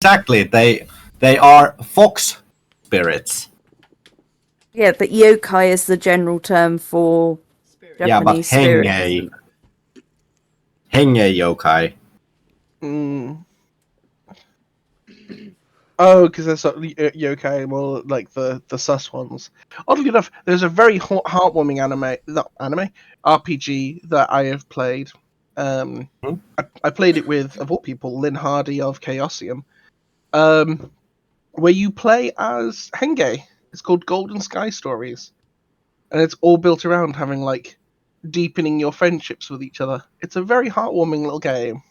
Exactly. They are fox spirits. Yeah, but yokai is the general term for Japanese spirits. Henge yokai. Oh, because there's yokai, more like the sus ones. Oddly enough, there's a very heartwarming RPG that I have played. I played it with, of all people, Lynn Hardy of Chaosium, where you play as Henge. It's called Golden Sky Stories, and it's all built around having like deepening your friendships with each other. It's a very heartwarming little game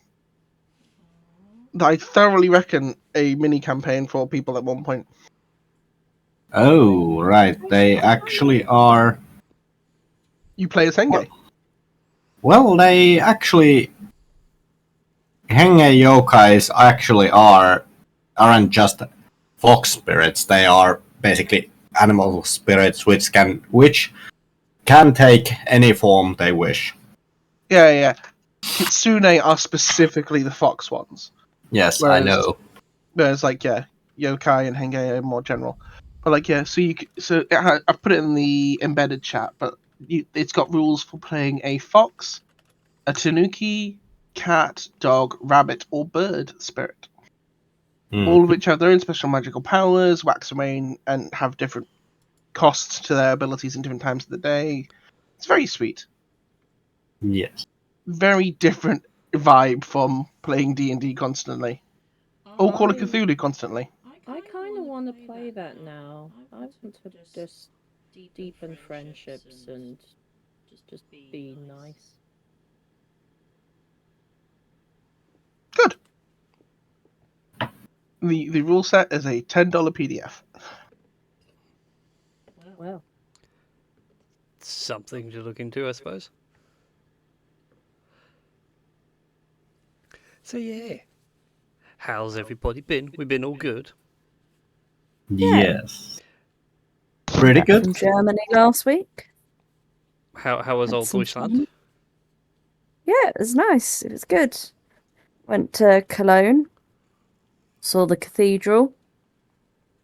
that I thoroughly reckon a mini campaign for people at one point. Oh, right. They actually are. You play as Henge. Well, they actually. Henge yokais actually aren't just fox spirits. They are basically animal spirits which can take any form they wish. Yeah. Kitsune are specifically the fox ones. Yes, I know. Whereas, like, yeah, yokai and henge are more general. But like, yeah, I've put it in the embedded chat, but it's got rules for playing a fox, a tanuki, cat, dog, rabbit, or bird spirit. All of which have their own special magical powers, wax and wane, and have different costs to their abilities in different times of the day. It's very sweet. Yes. Very different vibe from playing D&D constantly. Or Call of Cthulhu constantly. I kind of want to play that now. I want to just deepen friendships and just be nice. Good. The rule set is a $10 PDF. Well, something to look into, I suppose. So yeah, how's everybody been? We've been all good. Yes. Pretty good. From Germany last week. How was old Deutschland? Yeah, it was nice. It was good. Went to Cologne. Saw the cathedral.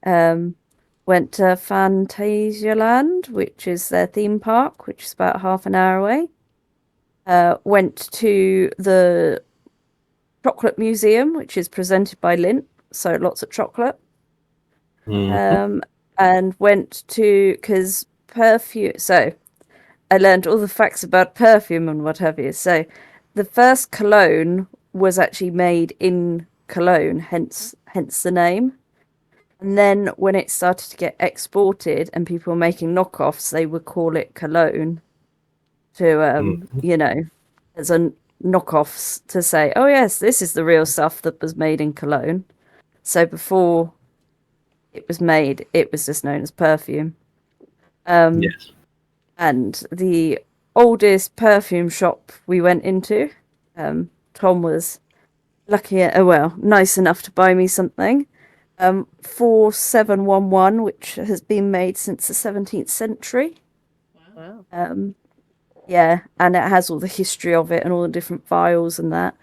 Went to Phantasialand, which is their theme park, which is about half an hour away. Went to the chocolate museum, which is presented by Lindt, so lots of chocolate. And went to, because perfume, so I learned all the facts about perfume and what have you. So the first cologne was actually made in Cologne, hence the name. And then when it started to get exported and people were making knockoffs, they would call it cologne to, as a knockoffs to say, oh yes, this is the real stuff that was made in Cologne. So before it was made, it was just known as perfume. Yes. And the oldest perfume shop we went into, Tom was nice enough to buy me something. 4711, which has been made since the 17th century. wow. Yeah, and it has all the history of it and all the different vials and that.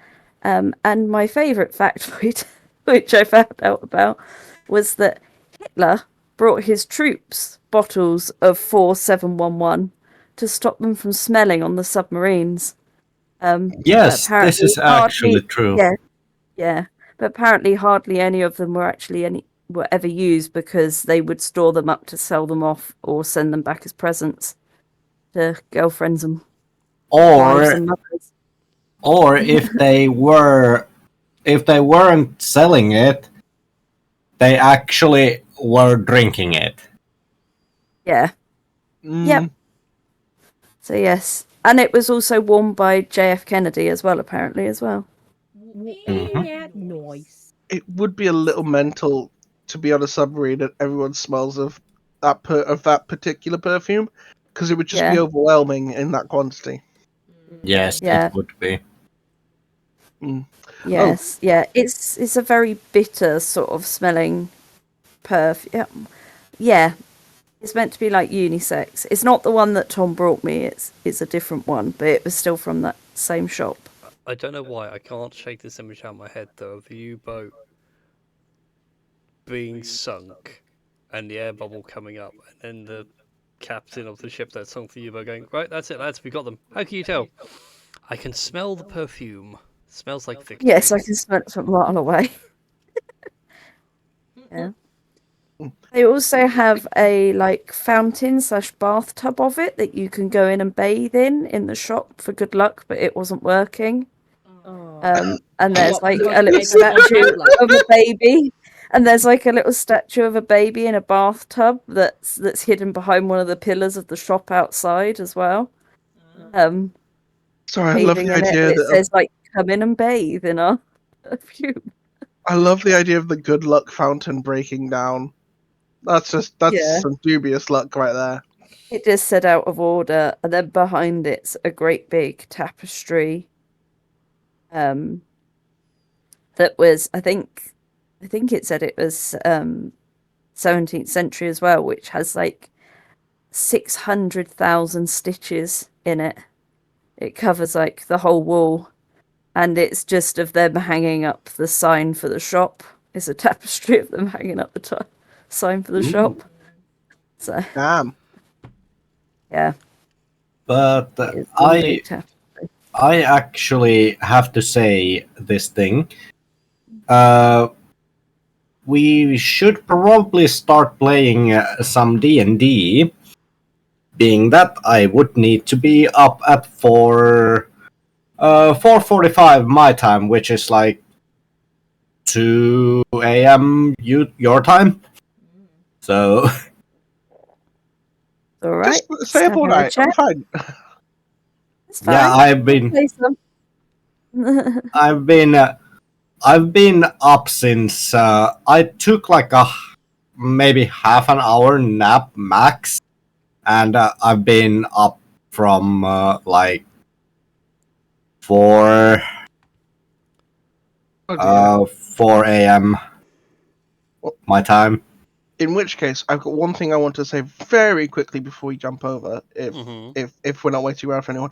And my favourite factoid, which I found out about, was that Hitler brought his troops bottles of 4711 to stop them from smelling on the submarines. Yes, this is actually true. Yeah. But apparently hardly any of them were ever used because they would store them up to sell them off or send them back as presents to girlfriends and wives and mothers. Or if they weren't selling it, they actually were drinking it. Yeah. Yep. So yes. And it was also worn by JF Kennedy as well, apparently, as well. Yeah, nice. It would be a little mental to be on a submarine and everyone smells of that particular perfume, because it would just be overwhelming in that quantity. Yes, it would be. Yes, yeah. It's a very bitter sort of smelling perfume. Yeah. It's meant to be like unisex. It's not the one that Tom brought me. It's a different one, but it was still from that same shop. I don't know why I can't shake this image out of my head though of the U-boat being sunk and the air bubble coming up, and then the captain of the ship that's sunk the U-boat going, right, that's it, lads, we got them. How can you tell? I can smell the perfume. Smells like victory. Yes, I can smell it from a mile away. Yeah. They also have a fountain / bathtub of it that you can go in and bathe in the shop for good luck, but it wasn't working. Oh. And there's What, a because little everyone statue had luck? of a baby, and there's a little statue of a baby in a bathtub that's hidden behind one of the pillars of the shop outside as well. Sorry, I love Bathing the in it, idea and it that says come in and bathe in our perfume. I love the idea of the good luck fountain breaking down. That's Yeah. some dubious luck right there. It just said out of order, and then behind it's a great big tapestry. That was, I think it said it was 17th century as well, which has 600,000 stitches in it. It covers the whole wall, and it's just of them hanging up the sign for the shop. It's a tapestry of them hanging up the sign for the shop. So Damn. yeah, But it's a big tapestry. I actually have to say this thing. We should probably start playing some D&D. Being that I would need to be up at 4:45 my time, which is 2 a.m. your time. So All right, Just stay up all night. I'm fine. It's fine. yeah, I've been Play some. I've been up since I took maybe half an hour nap max, and I've been up from 4 4 a.m. my time. In which case, I've got one thing I want to say very quickly before we jump over, if we're not waiting around for anyone.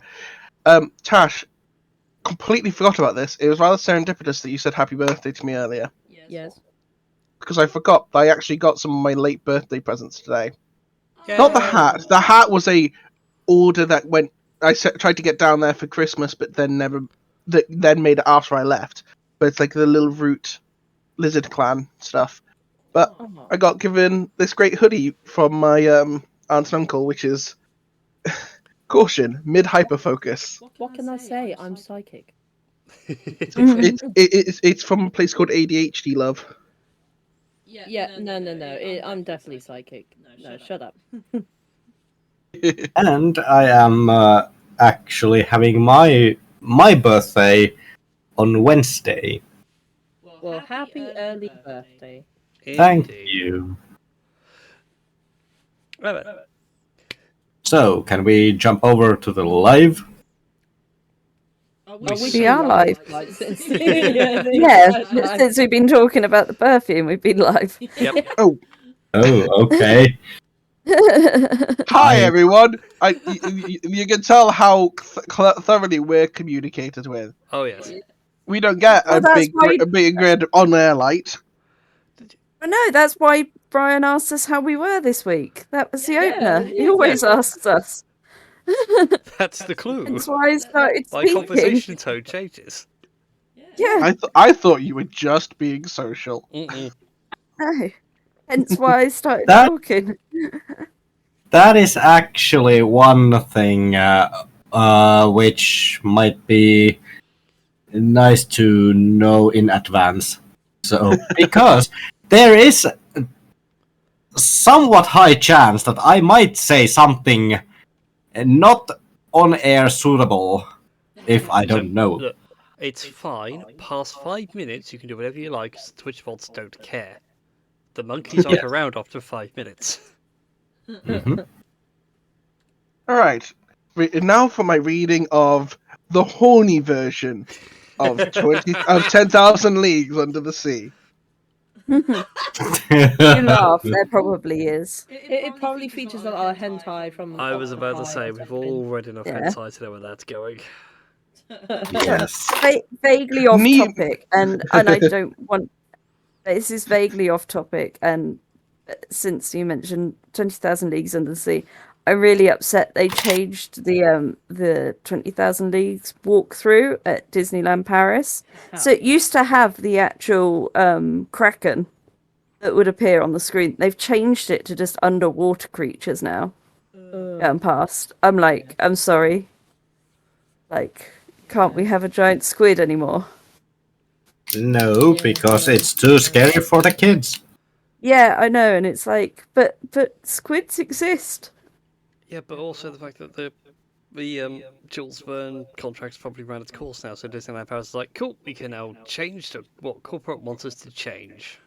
Tash, completely forgot about this. It was rather serendipitous that you said happy birthday to me earlier. Yes. Because I forgot. I actually got some of my late birthday presents today. Yeah. Not the hat. The hat was a order that went. I tried to get down there for Christmas, but then then made it after I left. But it's the little root lizard clan stuff. But I got given this great hoodie from my aunt and uncle, which is caution, mid hyperfocus. What can I say? I'm psychic. It's from a place called ADHD Love. Yeah, no. I'm definitely psychic. No, shut up. And I am actually having my birthday on Wednesday. Well, happy early birthday. Thank you. Right. So, can we jump over to the live? We are live. Yeah, Since we've been talking about the perfume, we've been live. Yep. Oh, okay. Hi everyone. You can tell how thoroughly we're communicated with. Oh yes. We don't get Well, that's why- a big red on-air light. But no, that's why Brian asked us how we were this week. That was the Yeah, opener. He yeah. always asks us. That's the clue. That's why I started My speaking. conversation tone changes. Yeah, I thought you were just being social. Mm-mm. no. Hence why I started That- talking. That is actually one thing which might be nice to know in advance. So, because there is a somewhat high chance that I might say something not on-air suitable if I don't know. Look, it's fine. Past 5 minutes, you can do whatever you like. 'Cause Twitch bots don't care. The monkeys aren't around after 5 minutes. Mhm. All right. Now for my reading of the horny version of 10,000 Leagues Under the Sea. You laugh. There probably is. It probably features a lot of hentai from. I was about to say, we've all read enough Yeah. hentai to know where that's going. Yes. Vaguely off Me- topic, and I don't want This is vaguely off topic, and since you mentioned 20,000 Leagues Under the Sea, I'm really upset they changed the 20,000 Leagues walkthrough at Disneyland Paris. So it used to have the actual Kraken that would appear on the screen. They've changed it to just underwater creatures now. Going past. I'm like, I'm sorry. Like, can't we have a giant squid anymore? No, because it's too scary for the kids. Yeah, I know, and it's like, but squids exist. Yeah, but also the fact that the Jules Verne contract's probably ran its course now, so Disneyland Paris is like, cool, we can now change to what corporate wants us to change.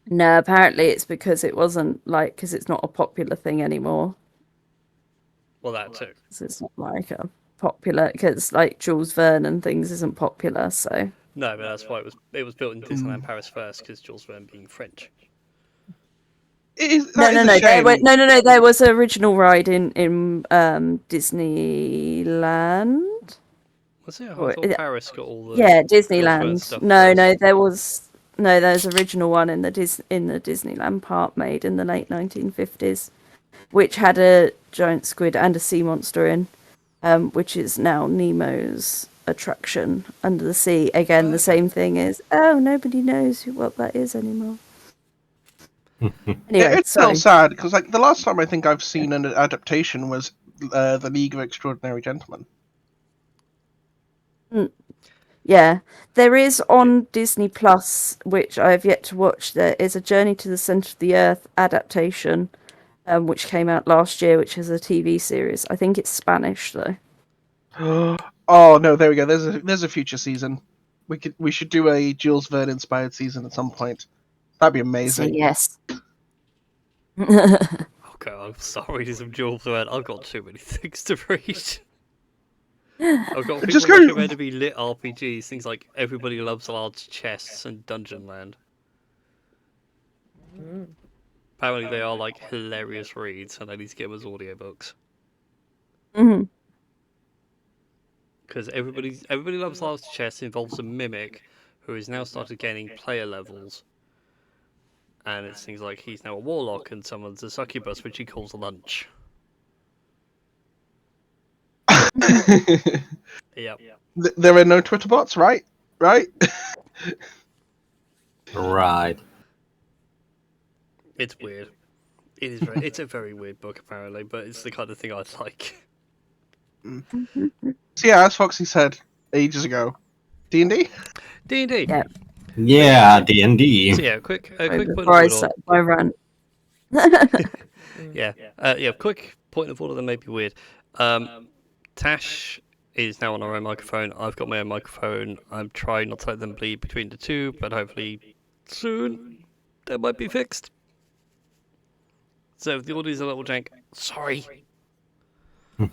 No, apparently it's because it wasn't like because it's not a popular thing anymore. Well, that too. So it's not like a popular because like Jules Verne and things isn't popular. So No, but that's why it was built in Disneyland Paris first, because Jules Verne being French. That is a shame. No. There was an original ride in Disneyland. Was it? I thought Paris got all the Yeah, Jules Verne Disneyland. stuff No, first. there's original one in the Disneyland park made in the late 1950s, which had a giant squid and a sea monster in, which is now Nemo's attraction under the sea. Again, the same thing is, nobody knows what that is anymore. Anyway, It's still sad because like the last time I think I've seen an adaptation was the League of Extraordinary Gentlemen. Yeah, there is on Disney Plus, which I have yet to watch. There is a Journey to the Center of the Earth adaptation, which came out last year, which is a TV series. I think it's Spanish though. Oh no, there we go. There's a future season. We should do a Jules Verne inspired season at some point. That'd be So amazing. yes. Okay, I'm sorry, there's some Jules Verne. I've got too many things to read. I've got Just people go- recommend to be lit RPGs, things like Everybody Loves Large Chests and Dungeon Land. Apparently they are like hilarious reads, and I need to get them as audiobooks. Mhm. Because Everybody Loves Large Chests involves a mimic who has now started gaining player levels. And it's things like he's now a warlock and someone's a succubus, which he calls lunch. Yep. There are no Twitter bots, right? Right? Right. It's weird. It's a very weird book apparently, but it's the kind of thing I like. So yeah, as Foxy said ages ago, D&D. D&D. Yeah. Yeah, D&D. So yeah, quick point of Before I order. set my rant. Quick point of order that may be weird. Tash is now on her own microphone. I've got my own microphone. I'm trying not to let them bleed between the two, but hopefully soon that might be fixed. So if the audio is a little jank, sorry. I'm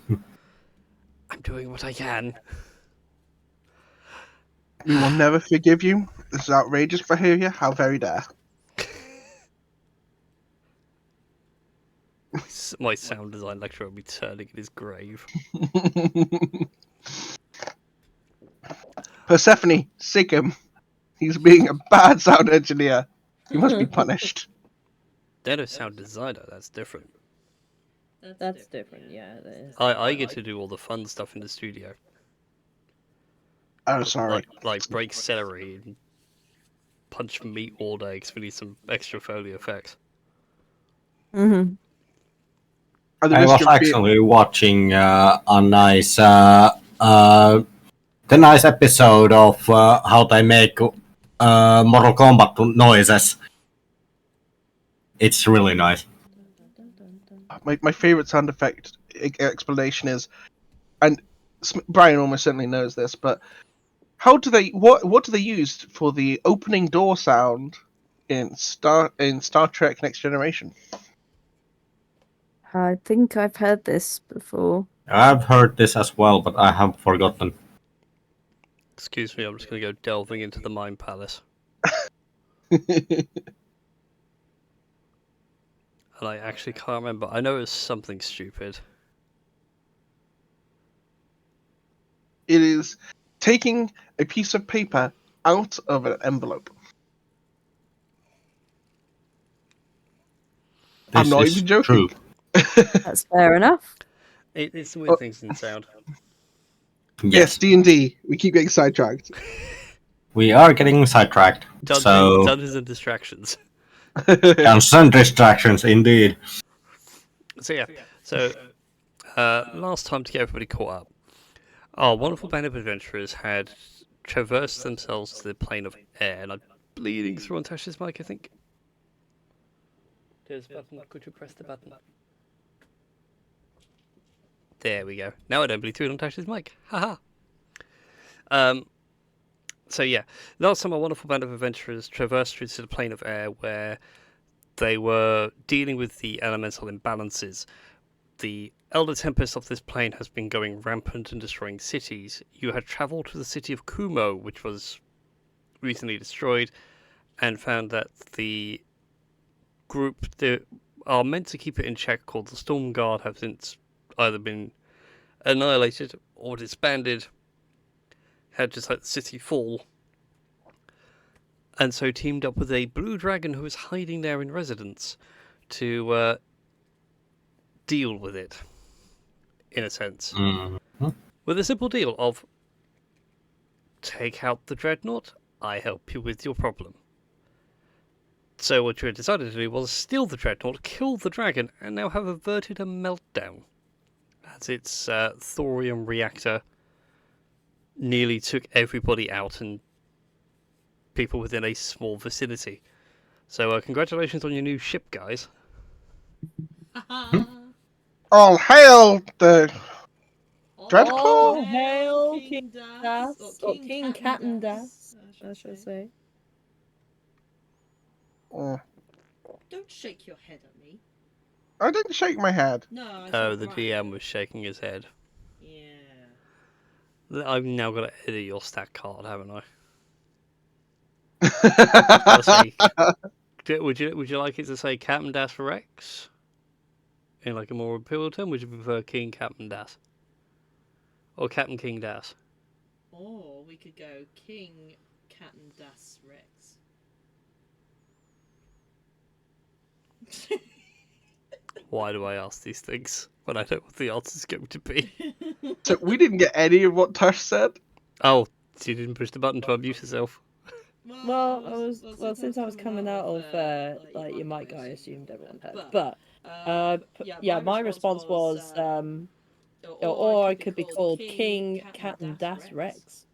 doing what I can. We will never forgive you. This is outrageous behaviour. How very dare. My sound design lecturer will be turning in his grave. Persephone, sick him. He's being a bad sound engineer. He must be punished. They're a sound designer, that's different. That's different, yeah. That is. I get to do all the fun stuff in the studio. Oh, sorry. Like break celery and punch meat all day because we need some extra Foley effects. Mm-hmm. I was actually watching the nice episode of how they make Mortal Kombat noises. It's really nice. My favorite sound effect explanation is, and Brian almost certainly knows this, but what do they use for the opening door sound in Star Trek Next Generation? I think I've heard this before. I've heard this as well, but I have forgotten. Excuse me, I'm just going to go delving into the Mind Palace. And I actually can't remember. I know it's something stupid. It is taking a piece of paper out of an envelope. I'm This not is even joking. true. That's fair enough. It's the weird things in sound. Yes, D&D. We keep getting sidetracked. We are getting sidetracked. So, Dungeons and distractions. constant distractions indeed. So yeah, last time to get everybody caught up, our wonderful band of adventurers had traversed themselves to the plane of air, and I'm bleeding through on Tash's mic, I think. There's a button. Could you press the button? There we go. Now I don't bleed through on Tash's mic. Haha. So yeah, last time our wonderful band of adventurers traversed through to the plane of air, where they were dealing with the elemental imbalances. The Elder Tempest of this plane has been going rampant and destroying cities. You had travelled to the city of Kumo, which was recently destroyed, and found that the group that are meant to keep it in check, called the Storm Guard, have since either been annihilated or disbanded, had just let the city fall, and so teamed up with a blue dragon who is hiding there in residence to deal with it, in a sense. With a simple deal of take out the dreadnought, I help you with your problem. So what you had decided to do was steal the dreadnought, kill the dragon, and now have averted a meltdown, as its thorium reactor nearly took everybody out and people within a small vicinity. So congratulations on your new ship, guys. All hail the Dreadclaw! All hail King Das, or King Captain Das, I should say. Don't shake your head at me. I didn't shake my head. No. Oh, the DM was shaking his head. Yeah. I've now got to edit your stat card, haven't I? Would you like it to say Captain Das Rex? In like a more appeal term, would you prefer King Captain Das? Or Captain King Das? Or we could go King Captain Das Rex. Why do I ask these things when I know what the answer's going to be? So we didn't get any of what Tush said. Oh, so you didn't push the button to unmute yourself? Well, since I was coming out of like your mic, I assumed everyone had. But yeah, my response was or I could be called King Captain Das Rex.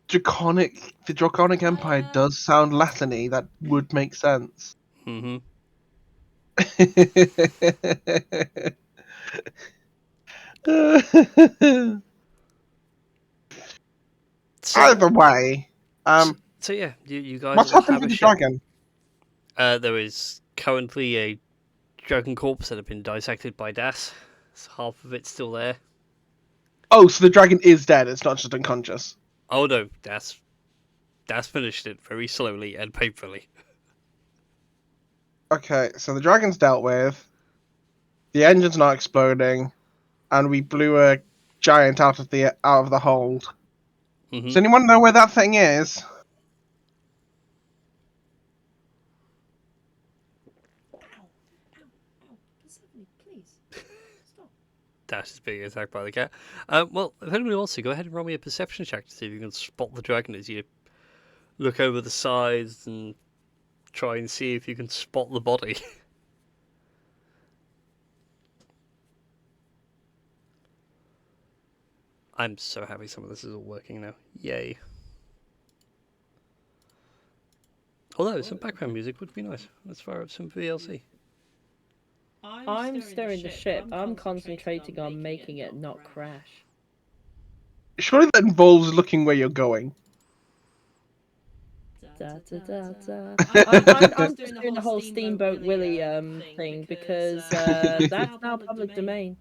The Draconic Empire does sound Latin-y. That would make sense. Mm-hmm. Either way, so yeah, you guys what's all happened have to a the ship. dragon? There is currently a dragon corpse that had been dissected by Das. So half of it's still there. Oh, so the dragon is dead. It's not just unconscious. Oh no, Das finished it very slowly and painfully. Okay, so the dragon's dealt with. The engine's not exploding, and we blew a giant out of the hold. Mm-hmm. Does anyone know where that thing is? Please. Stop. Dash is being attacked by the cat. Well, if anybody wants to, go ahead and roll me a perception check to see if you can spot the dragon as you look over the sides and try and see if you can spot the body. I'm so happy some of this is all working now. Yay. Although some background music would be nice. Let's fire up some VLC. I'm steering the ship. I'm concentrating on making it not crash. Surely that involves looking where you're going. Da, da, da, da. I'm just doing the whole Steamboat Willie thing because that's now public domain.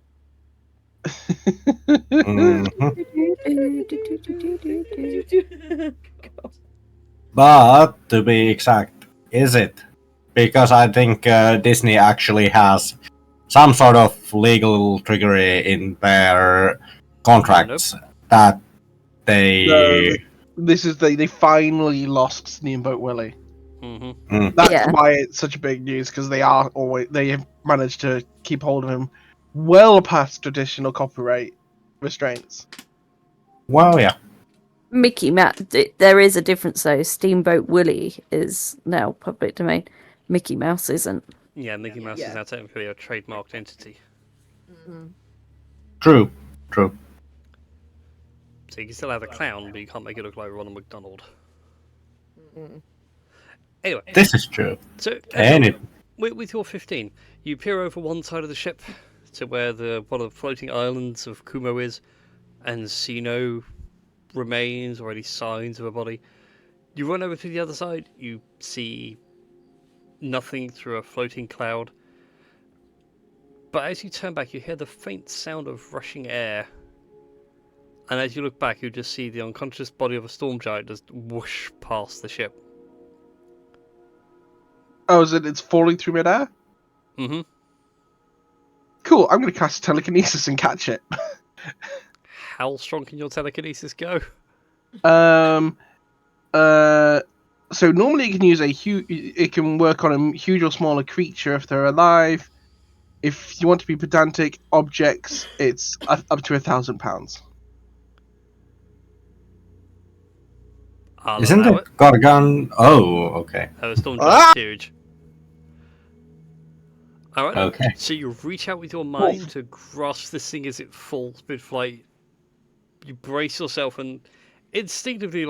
But to be exact, is it? Because I think Disney actually has some sort of legal trickery in their contracts that they. This is they finally lost Steamboat Willie. Mm-hmm. That's Yeah. why it's such a big news, because they have managed to keep hold of him well past traditional copyright restraints. Well, yeah. Mickey Mouse. There is a difference though. Steamboat Willie is now public domain. Mickey Mouse isn't. Yeah, Mickey Mouse is Yeah. now technically a trademarked entity. True. True. So you can still have a clown, but you can't make it look like Ronald McDonald. Anyway, This is true. so Any. with your 15, you peer over one side of the ship to where one of the floating islands of Kumo is, and see no remains or any signs of a body. You run over to the other side, you see nothing through a floating cloud. But as you turn back, you hear the faint sound of rushing air. And as you look back, you just see the unconscious body of a storm giant just whoosh past the ship. Oh, is it? It's falling through midair? Mm-hmm. Cool, I'm going to cast telekinesis and catch it. How strong can your telekinesis go? So normally you can use it can work on a huge or smaller creature if they're alive. If you want to be pedantic, objects, it's up to £1,000. I'll Isn't allow it Gorgon? Oh, okay. The storm giant's huge. Alright, Okay. so you reach out with your mind to grasp this thing as it falls mid-flight. You brace yourself and instinctively,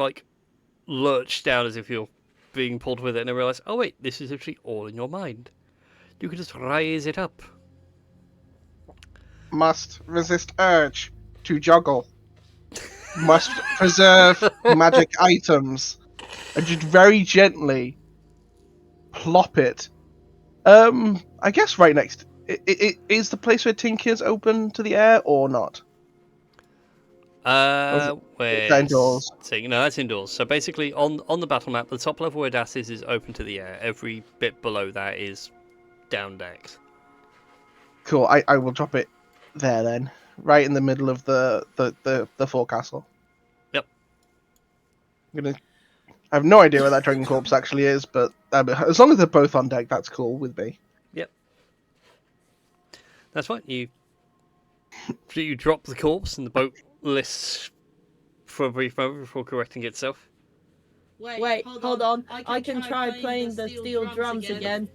lurch down as if you're being pulled with it, and then realize, oh wait, this is actually all in your mind. You can just raise it up. Must resist urge to juggle. Must preserve magic items. And just very gently plop it. I guess right next. It is the place where Tinker's open to the air or not? Where that indoors? No, that's indoors. So basically, on the battle map, the top level where Das is open to the air. Every bit below that is down decks. Cool. I will drop it there then, right in the middle of the forecastle. Yep. I have no idea where that Dragon Corpse actually is, but as long as they're both on deck, that's cool with me. Yep. That's fine. You drop the corpse and the boat lists for a brief moment before correcting itself. Wait, hold on. I can try playing the steel drums again.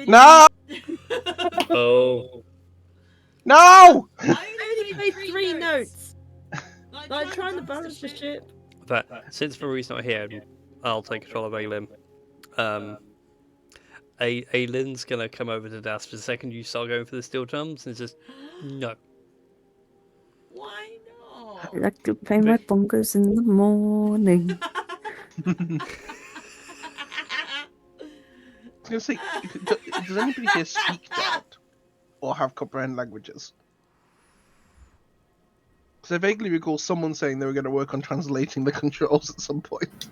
No! Oh. No! I only played 3 notes. I'm trying to balance the ship. But since Marie's not here, I'll take control of Aylin. Aylin's gonna come over to Das for the second you start going for the steel drums and just no. Why not? I like to play my bongos in the morning. I was going to say, does anybody here speak Dart? Or have comprehend languages? Because I vaguely recall someone saying they were going to work on translating the controls at some point.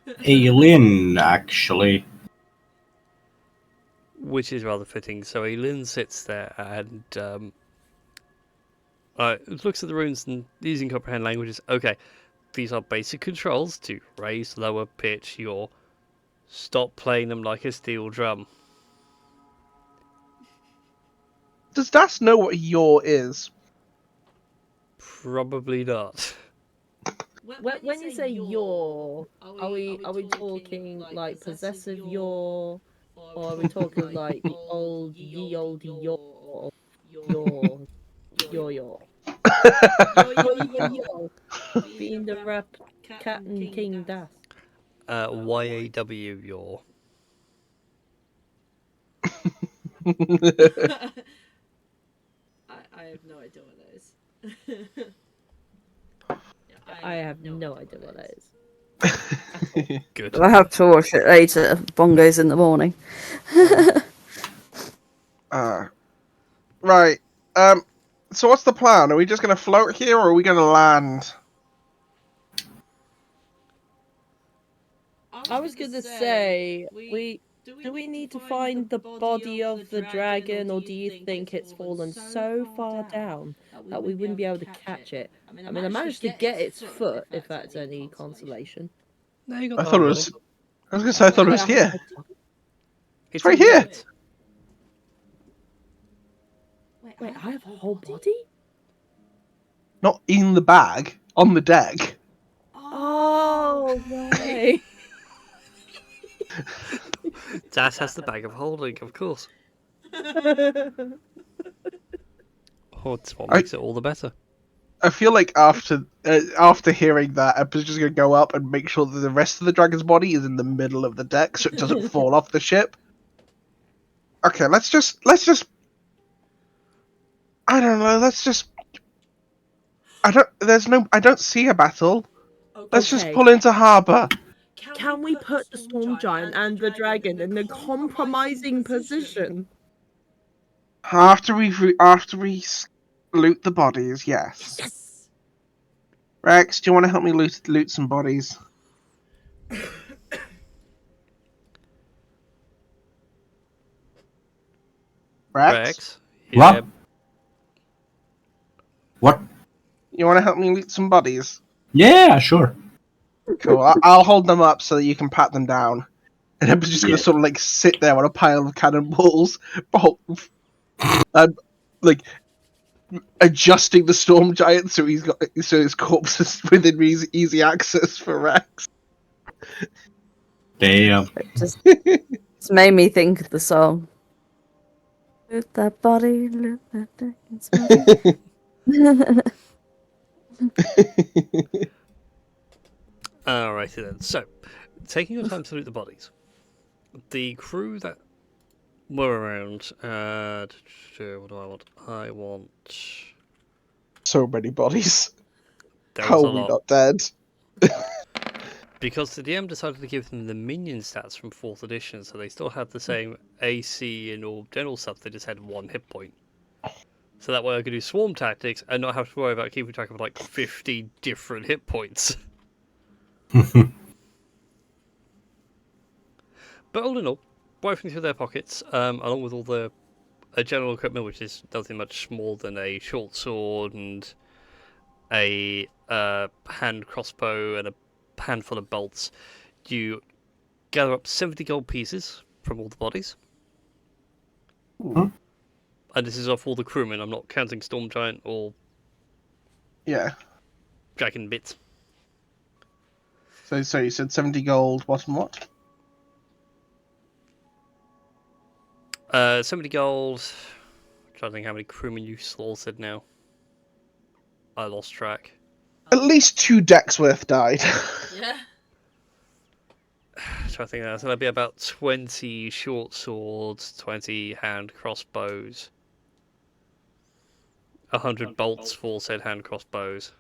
Aylin, actually. Which is rather fitting. So Aylin sits there and looks at the runes and using comprehend languages. Okay, these are basic controls to raise, lower, pitch, yaw. Stop playing them like a steel drum. Does Das know what yaw is? Probably not. When you say yaw, are we talking like possessive yaw, or are we talking like the old ye olde yaw, yaw? Being the rap cat and King Das. YAW yaw. I have no idea what that is. I have no idea what that is. Good. I have to watch it later. Bongos in the morning. Right. So what's the plan? Are we just going to float here, or are we going to land? I was gonna say, do we need to find the body of the dragon, or do you think it's fallen so far down that we wouldn't be able to catch it? I mean, I managed to get its foot, if that's any consolation. No, you got I that thought it already. was. I was gonna say I thought it was here. It's right in here. bed. Wait, I have a whole body? Not in the bag, on the deck. Oh, right. Das has the bag of holding, of course. Oh, it's what makes it all the better. I feel like after hearing that, I'm just gonna go up and make sure that the rest of the dragon's body is in the middle of the deck, so it doesn't fall off the ship. Okay, let's just. I don't know. Let's just. I don't see a battle. Let's just Okay. pull into harbour. Can we put the storm giant and the dragon in a compromising position? After we loot the bodies, yes. Rex, do you want to help me loot some bodies? Rex? Yeah. What? You want to help me loot some bodies? Yeah, sure. Cool. I'll hold them up so that you can pat them down. And I'm just gonna Yeah. sort of like sit there on a pile of cannonballs, and like adjusting the storm giant so his corpse is within easy access for Rex. Damn. It's made me think of the song. Loot that body, loot that dragon's body. Alrighty then. So, taking your time to loot the bodies. The crew that were around. What do I want? I want. So many bodies. There How was a are we lot. not dead? Because the DM decided to give them the minion stats from 4th edition, so they still had the same AC and all general stuff, they just had 1 hit point. So that way I could do swarm tactics and not have to worry about keeping track of like 50 different hit points. But all in all, rifling through their pockets, along with all the general equipment, which is nothing much more than a short sword and a hand crossbow and a handful of bolts, you gather up 70 gold pieces from all the bodies. Huh? And this is off all the crewmen, I'm not counting Storm Giant or Yeah. Dragon Bits. So you said 70 gold. What and what? 70 gold. I'm trying to think how many crewmen you slaughtered now. I lost track. At least 2 decks worth died. Yeah. I'm trying to think now. So that'd be about 20 short swords, 20 hand crossbows, 100 bolts for said hand crossbows.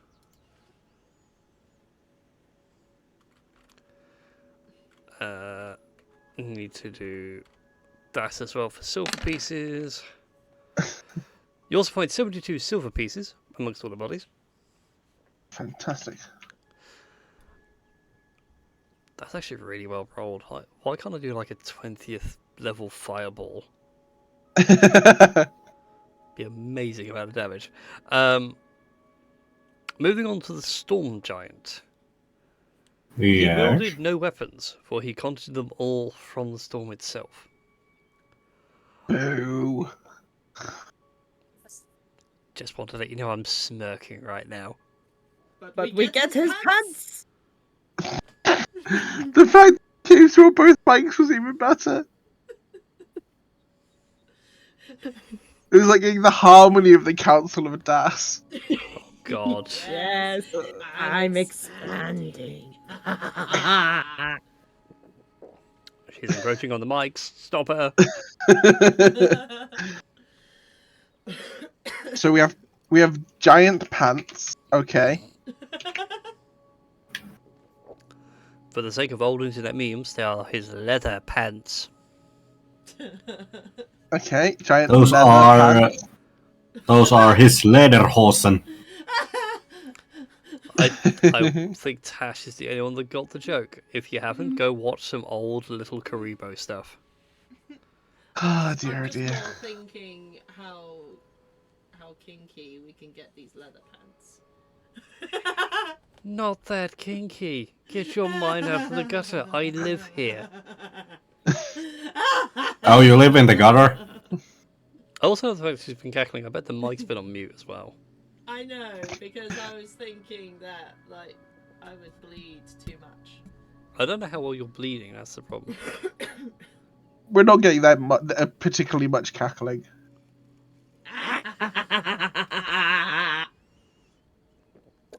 Need to do that as well for silver pieces. You also find 72 silver pieces amongst all the bodies. Fantastic. That's actually really well rolled. Why can't I do like a 20th level fireball? Be amazing amount of damage. Moving on to the storm giant. He Yeah. wielded no weapons, for he conjured them all from the storm itself. Boo. Just want to let you know I'm smirking right now. But we get his pants! The fact that came through both bikes was even better. It was like getting the harmony of the Council of Das. God. Yes, I'm expanding. She's encroaching on the mics. Stop her. So we have giant pants. Okay. For the sake of old internet memes, they are his leather pants. Okay. Giant Those leather are pants. those are his lederhosen. I think Tash is the only one that got the joke. If you haven't, go watch some old Little Karibo stuff. Oh dear, I'm oh just dear. more thinking how kinky we can get these leather pants. Not that kinky. Get your mind out of the gutter. I live here. Oh, you live in the gutter? Also, the fact she's been cackling, I bet the mic's been on mute as well. I know, because I was thinking that, like, I would bleed too much. I don't know how well you're bleeding, that's the problem. We're not getting that particularly much cackling.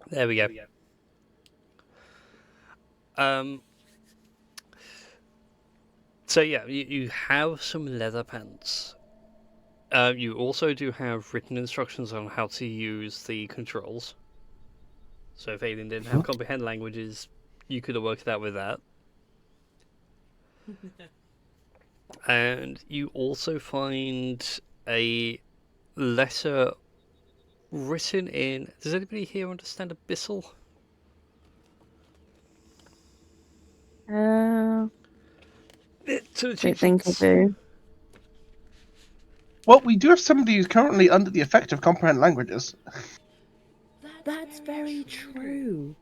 There we go. So yeah, you have some leather pants. You also do have written instructions on how to use the controls. So if Alien didn't have comprehend languages, you could have worked it out with that. And you also find a letter written in... Does anybody here understand Abyssal? I To the don't chief think I sheets. do. Well, we do have somebody who's currently under the effect of comprehend languages. That's very true.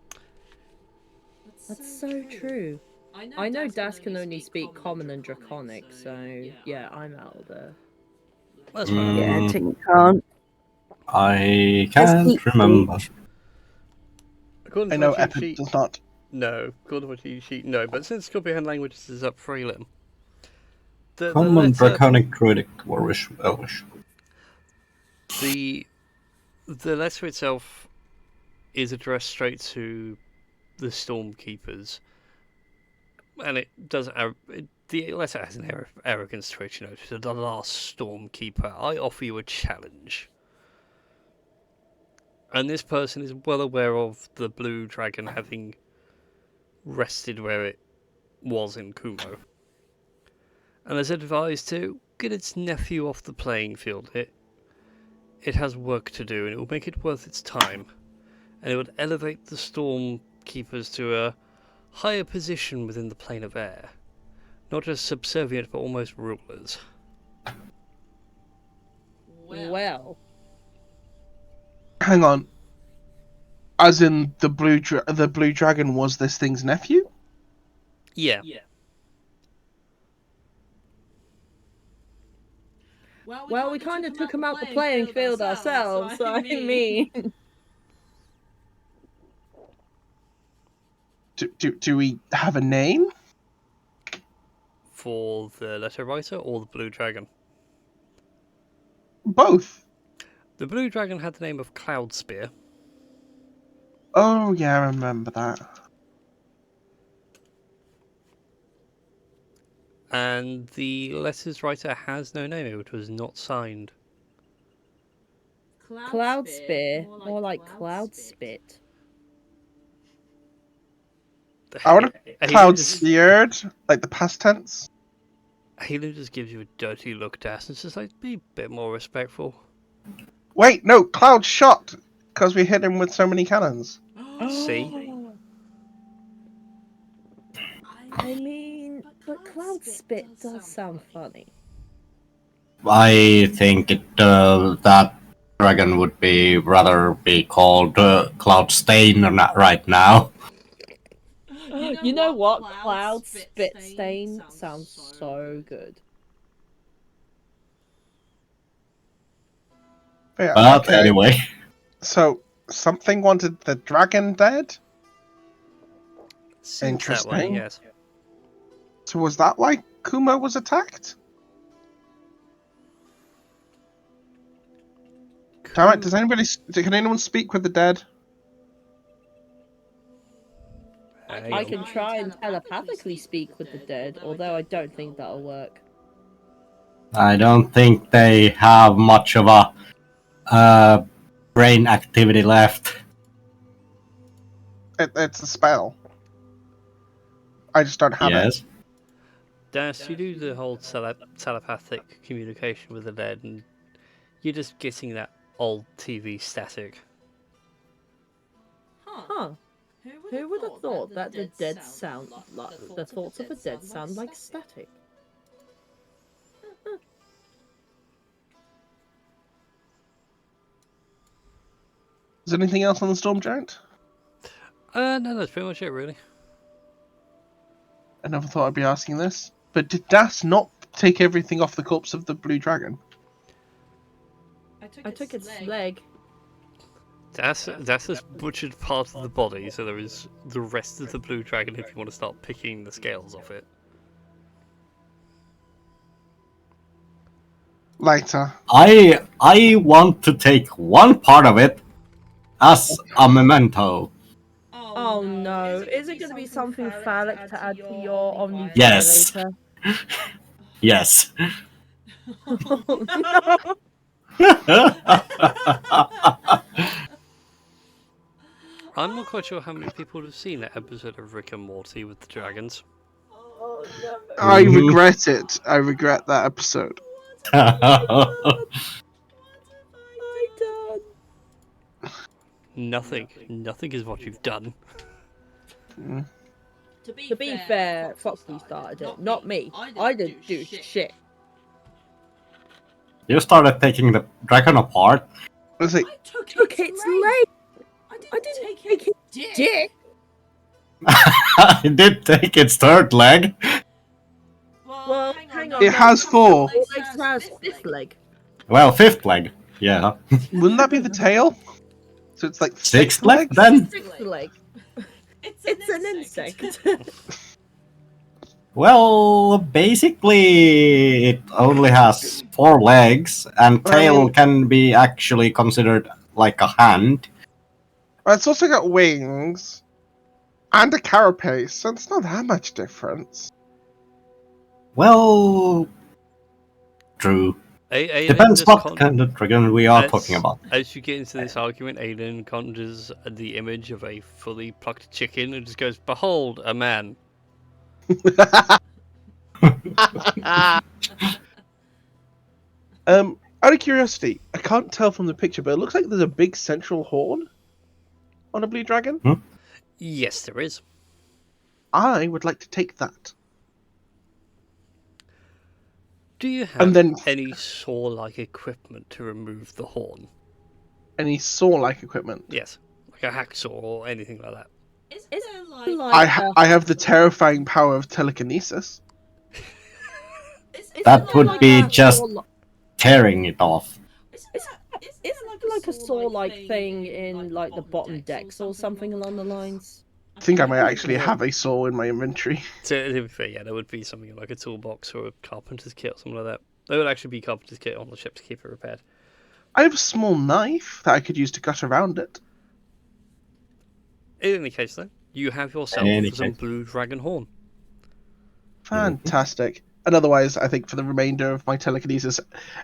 That's so true. I know Das can only speak Common and Draconic, so yeah, I'm out of there. That's fine. Yeah, I think you can't. I There's can't deep remember. speech. According I to know my cheat Epic sheet, does not. no. According to my cheat sheet, no. But since comprehend languages is up prelim, the Common, letter, Draconic, Druidic, Elvish. the letter itself is addressed straight to the Stormkeepers, and it does. The letter has an arrogance to it, you know. To the last Stormkeeper, I offer you a challenge. And this person is well aware of the blue dragon having rested where it was in Kumo. And is advised to get its nephew off the playing field. It has work to do, and it will make it worth its time. And it would elevate the Stormkeepers to a higher position within the plane of air. Not just subservient, but almost rulers. Well, Hang on. As in the blue dragon was this thing's nephew? Yeah. well, we kind of took him out the playing field ourselves, so I mean... Do we have a name? For the letter writer or the blue dragon? Both. The blue dragon had the name of Cloudspear. Oh yeah, I remember that. And the letter's writer has no name, it was not signed. Cloud Spear, more like Cloud Spit. I would have Halo cloud just, speared, like the past tense. Halo just gives you a dirty look, Das, and it's just like, be a bit more respectful. Wait, no, cloud shot, because we hit him with so many cannons. See? I mean, but Cloud Spit does sound funny. I think that dragon would rather be called Cloud Stain right now. You know what? Cloud Spit Stain sounds so good. Yeah, But okay. anyway, So something wanted the dragon dead? Seems that way, Interesting. yes. So was that why Kumo was attacked? Damn it, can anyone speak with the dead? I can try and telepathically speak with the dead, although I don't think that'll work. I don't think they have much of a brain activity left. It's a spell. I just don't have it. Yes. Das, you do the whole telepathic communication with the dead, and you're just getting that old TV static. Huh. Who would have thought that the dead sound like the thoughts of the dead sound like static? Is there anything else on the Storm Giant? No, that's pretty much it, really. I never thought I'd be asking this, but did Das not take everything off the corpse of the blue dragon? I took its leg. That's just butchered part of the body, so there is the rest of the blue dragon if you want to start picking the scales off it. Later. I want to take one part of it as a memento. Oh no! Is it going to be something phallic to add to your Omni Yes. Violator? Yes. Oh no! I'm not quite sure how many people have seen that episode of Rick and Morty with the dragons. Oh no! I regret it. I regret that episode. I done. Nothing is what you've done. Mm. To be fair, Foxy started it, not me. I didn't do shit. You started taking the dragon apart. I was like, I took Its leg. I didn't take its dick. It did take its third leg. Well, hang on. it has 4. All legs has fifth leg. Well, fifth leg. Yeah. Wouldn't that be the tail? So it's like Sixth leg then? Sixth leg. It's an insect. Well, basically, it only has 4 legs, and tail can be actually considered like a hand. It's also got wings and a carapace, so it's not that much difference. Well, true. Depends what kind of dragon we are talking about. As you get into this argument, Aiden conjures the image of a fully plucked chicken and just goes, "Behold, a man." Out of curiosity, I can't tell from the picture, but it looks like there's a big central horn on a blue dragon. Yes, there is. I would like to take that. Do you have And then any saw-like equipment to remove the horn? any saw-like equipment. Yes, like a hacksaw or anything like that. Is It's there like like I have the terrifying power of telekinesis. is That there would like be a- just tearing it off. Isn't like a saw-like thing in like the bottom decks or something along the lines? I think I might actually have a saw in my inventory. To be fair, yeah, there would be something like a toolbox or a carpenter's kit or something like that. There would actually be carpenter's kit on the ship to keep it repaired. I have a small knife that I could use to cut around it. In any case, though, you have yourself some blue dragon horn. Fantastic. And otherwise, I think for the remainder of my telekinesis,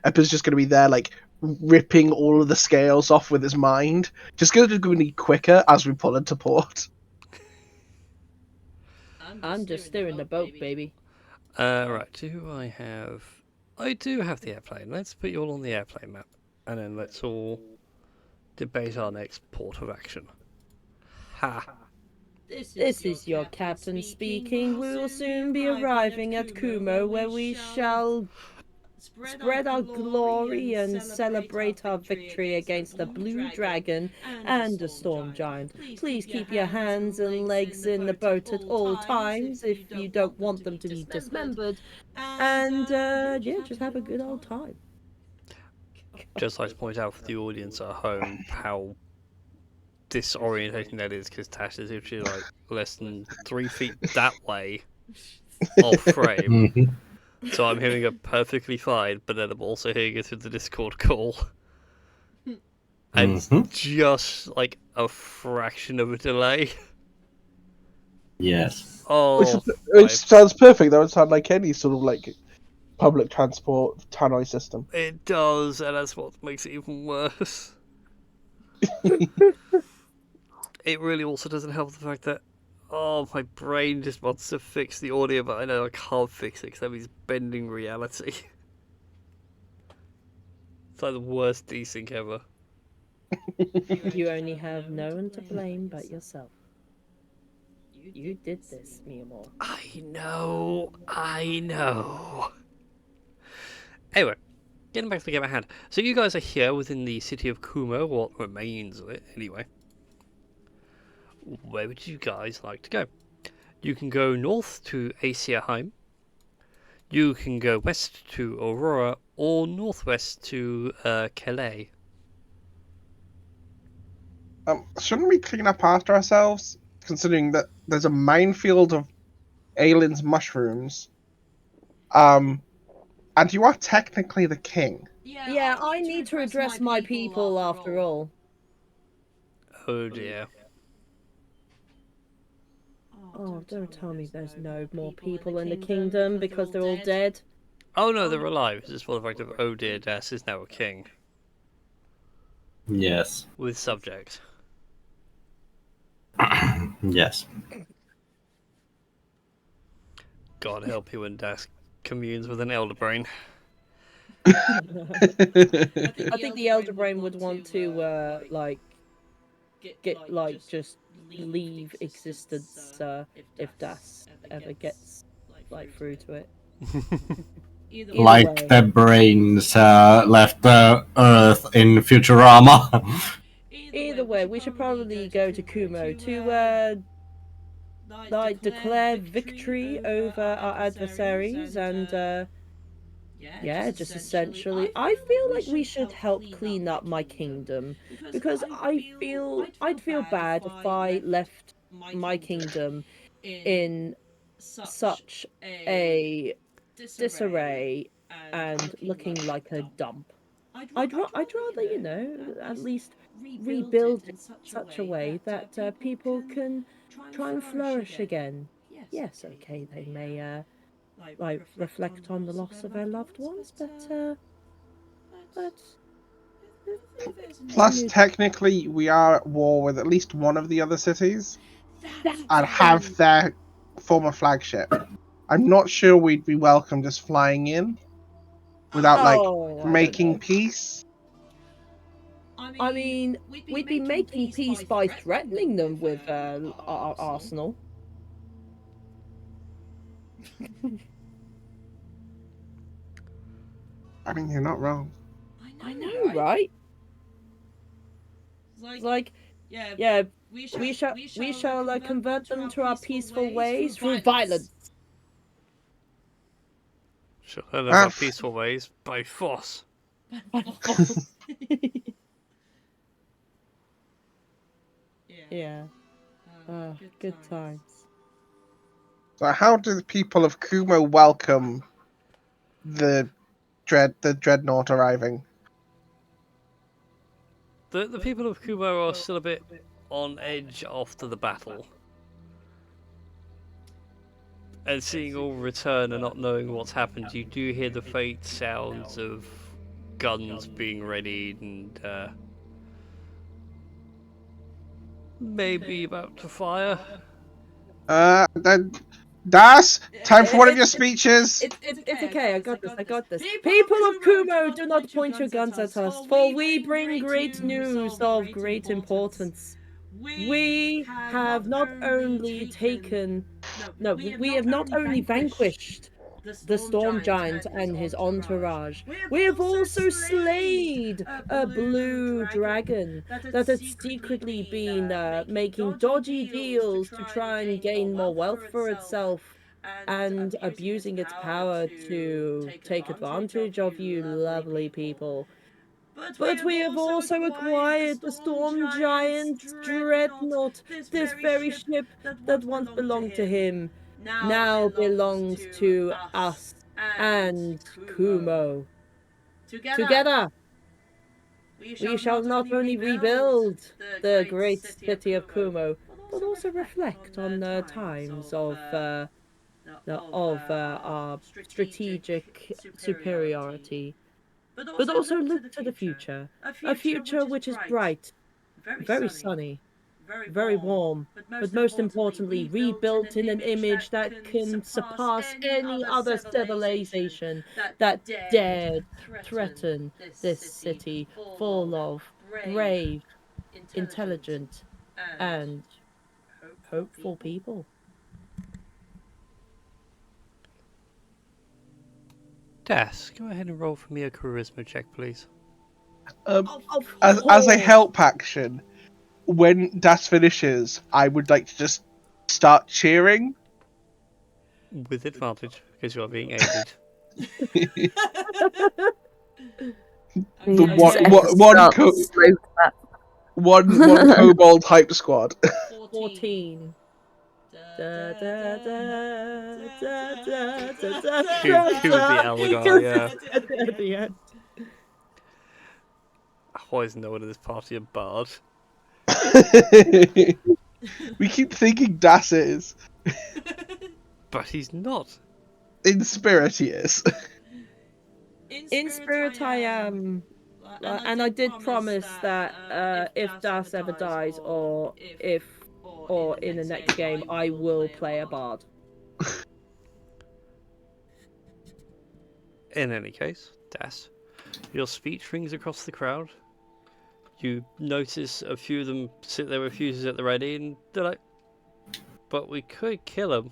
Eppa's just going to be there, like, ripping all of the scales off with his mind. Just going to be quicker as we pull into port. I'm just steering the boat, baby. Right, do I have... I do have the airplane. Let's put you all on the airplane map. And then let's all debate our next port of action. Ha! This is your captain speaking. We will soon be arriving at Kumo, where we shall spread our glory and celebrate our victory against the Blue Dragon and the Storm Giant. Please keep your hands and legs in the boat at all times if you don't want them to be dismembered. And yeah, just have a good old time. Just like to point out for the audience at home how disorientating that is, because Tash is literally like less than 3 feet that way off frame. So I'm hearing her perfectly fine, but then I'm also hearing her through the Discord call. And it's just like a fraction of a delay. Yes. Oh, Which sounds perfect. That would sound like any sort of like public transport tannoy system. it does, and that's what makes it even worse. It really also doesn't help the fact that, oh, my brain just wants to fix the audio, but I know I can't fix it because that means bending reality. It's like the worst desync ever. You only have no one to blame but yourself. You did this, Miyamura. I know. Anyway, getting back to the game at hand. So you guys are here within the city of Kumo, what remains of it, anyway. where would you guys like to go? You can go north to Aesirheim, you can go west to Aurora, or northwest to Calais. Shouldn't we clean up after ourselves, considering that there's a minefield of Aylin's mushrooms? And you are technically the king. Yeah, I need to address my people after all. Oh dear. Oh, don't tell me there's no more people in the kingdom because they're all dead. Oh no, they're alive. It's just for the fact of, oh dear, Das is now a king. Yes. With subject. Yes. God help you when Das communes with an elder brain. I think the Elder Brain would want to, get just leave existence if Das ever gets through to it. Either Like way. the brains left the Earth in Futurama. Either way, we should probably go to Kumo to declare victory over our adversaries and yeah, just essentially I feel like we should help clean up my kingdom because I'd feel bad if I left my kingdom in such a disarray and looking like a dump. I'd rather, at least rebuild it in such a way that people can try and flourish again. Yes, okay, they may reflect on the loss of their loved ones, but Plus, technically, we are at war with at least one of the other cities and have their former flagship. I'm not sure we'd be welcome just flying in without making peace. I mean, we'd be making peace by threatening them with our arsenal. I mean, you're not wrong. I know, right? It's like, yeah, we shall convert them to our peaceful ways through violence. Sure, I love our peaceful ways by force. Yeah. Good times. So, how do the people of Kumo welcome the dreadnought arriving? The people of Kumo are still a bit on edge after the battle. And seeing all return and not knowing what's happened, you do hear the faint sounds of guns being readied and maybe about to fire. Das, time for one of your speeches. It's okay. I got this. People of Kumo, do not point your guns at us, for we bring great news of great importance. We have not only vanquished the Storm Giant and his entourage. We have also slayed a blue dragon that had secretly been making dodgy deals to try and gain more wealth for itself and abusing its power to take advantage of you lovely people. But we have also acquired the Storm Giant's dreadnought. This very ship that once belonged to him now belongs to us and Kumo. Together, we shall not only rebuild the great city of Kumo, but also reflect on the times of our strategic superiority. But also look to the future, a future which is bright, very sunny, very warm, but most importantly, rebuilt in an image that can surpass any other civilization that dared threaten this city full of brave, intelligent, and hopeful people. Das, go ahead and roll for me a charisma check, please. As a help action, when Das finishes, I would like to just start cheering. With advantage, because you're being aided. The Okay. one one kobold hype squad. 14. Da, da, da, da, da, da, da, Who would be Elgar, yeah. At the end. Why is no one in this party a bard? We keep thinking Das is. But he's not. In spirit, he is. In spirit, I am. And I did promise that if Das ever dies, or in the next game, I will play a bard. In any case, Das, your speech rings across the crowd. You notice a few of them sit there with fuses at the ready, and they're like, but we could kill him.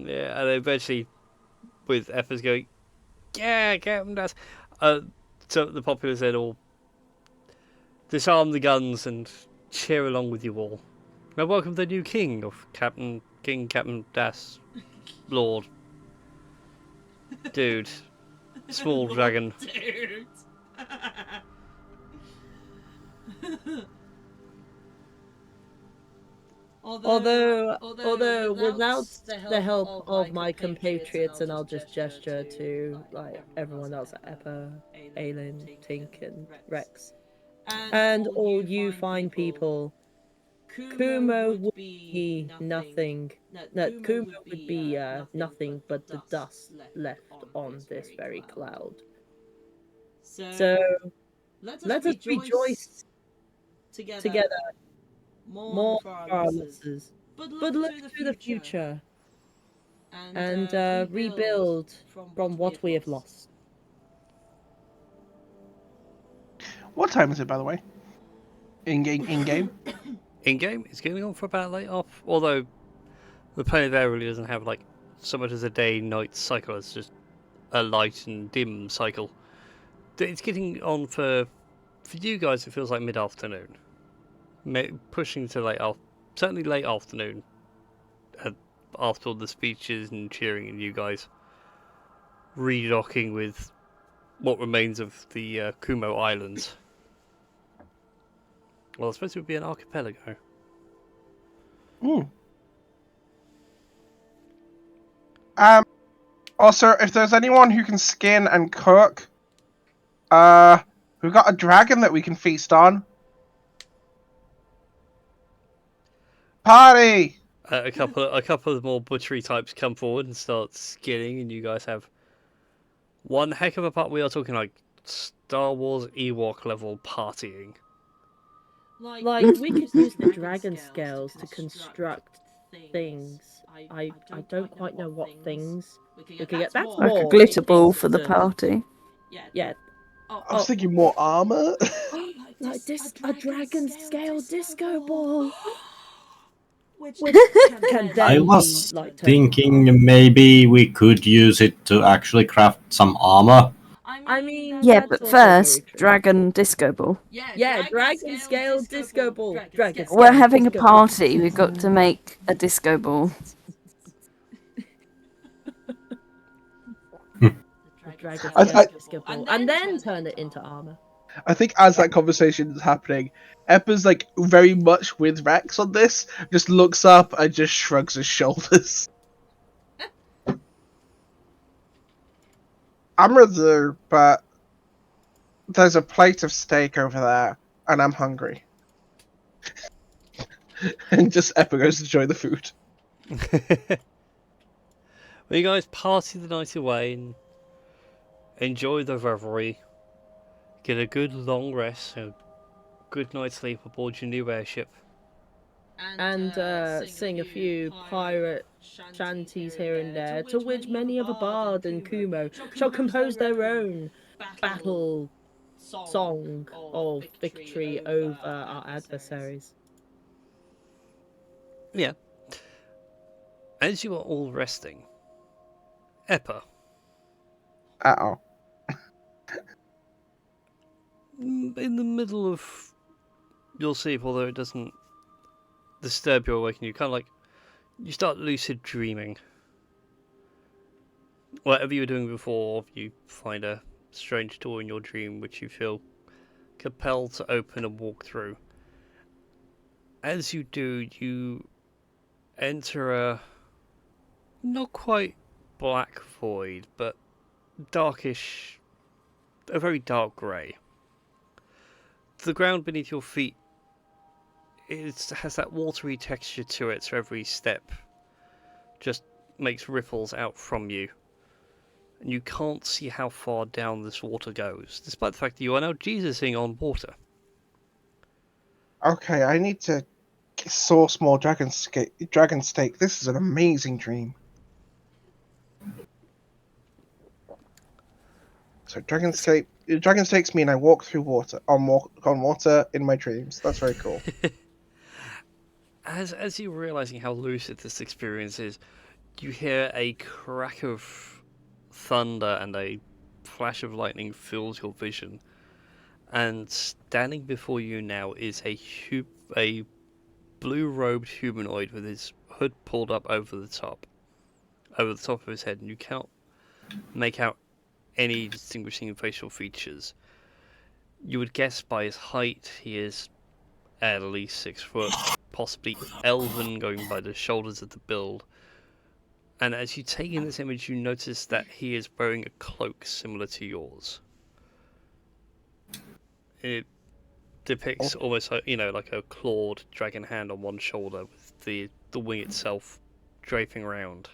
Yeah, and eventually, with efforts going, yeah, get him, Das. So the populace then all disarm the guns and cheer along with you all. Now welcome the new king of Captain Das, Lord, dude, small dragon. Dude. Although without the help of my compatriots, and I'll just gesture to like everyone else at Eppa, Aelin, Tink, and Rex, and all you fine people, Kumo would be nothing. No, Kumo would be nothing but the dust left on this very cloud. So let us rejoice together, mourn for our losses, but look to the future and rebuild from what we have lost. What time is it, by the way? In game. In game, it's getting on for about late off. Although the planet there really doesn't have like so much as a day-night cycle. It's just a light and dim cycle. It's getting on for you guys. It feels like mid-afternoon, pushing to certainly late afternoon. After all the speeches and cheering, and you guys redocking with what remains of the Kumo Islands. Well, it's supposed to be an archipelago. Also, if there's anyone who can skin and cook, we've got a dragon that we can feast on. Party! A couple of more butchery types come forward and start skinning, and you guys have one heck of a part. We are talking like Star Wars Ewok level partying. Like we could use the dragon scales to construct things. I don't quite know what things we could get. That's Like a more glitter ball for the important. party. Yeah. I was thinking more armor. Like a dragon scale disco ball. Which can then I be, was like, thinking maybe we could use it to actually craft some armor. I mean, Yeah, that's but also very first, true. dragon disco ball. Yeah, dragon scale disco ball. Dragon We're scale having a disco ball. party. We've got to make a disco ball. Dragon I- scale disco ball, and then turn it into armor. I think as that conversation is happening, Eppa's like very much with Rex on this, just looks up and just shrugs his shoulders. I'm ready, but there's a plate of steak over there, and I'm hungry. And just Eppa goes to enjoy the food. Well, you guys party the night away and enjoy the revelry. Get a good long rest, a good night's sleep aboard your new airship. And sing a few pirate shanties here and there, to which many of a bard and Kumo shall compose their own battle song of victory over our adversaries. Yeah. As you are all resting, Eppa, Uh-oh. in the middle of your sleep, although it doesn't disturb your awakening, you kind of like you start lucid dreaming. Whatever you were doing before, you find a strange door in your dream which you feel compelled to open and walk through. As you do, you enter a not quite black void, but darkish, a very dark grey. The ground beneath your feet has that watery texture to it, so every step just makes ripples out from you. And you can't see how far down this water goes, despite the fact that you are now Jesusing on water. Okay, I need to source more dragon steak. This is an amazing dream. So dragon steaks mean I walk through water on water in my dreams. That's very cool. As you're realizing how lucid this experience is, you hear a crack of thunder and a flash of lightning fills your vision. And standing before you now is a blue-robed humanoid with his hood pulled up over the top of his head, and you cannot make out any distinguishing facial features. You would guess by his height he is at least 6 foot, possibly elven, going by the shoulders of the build. And as you take in this image, you notice that he is wearing a cloak similar to yours. It depicts almost like, like a clawed dragon hand on one shoulder with the wing itself draping around.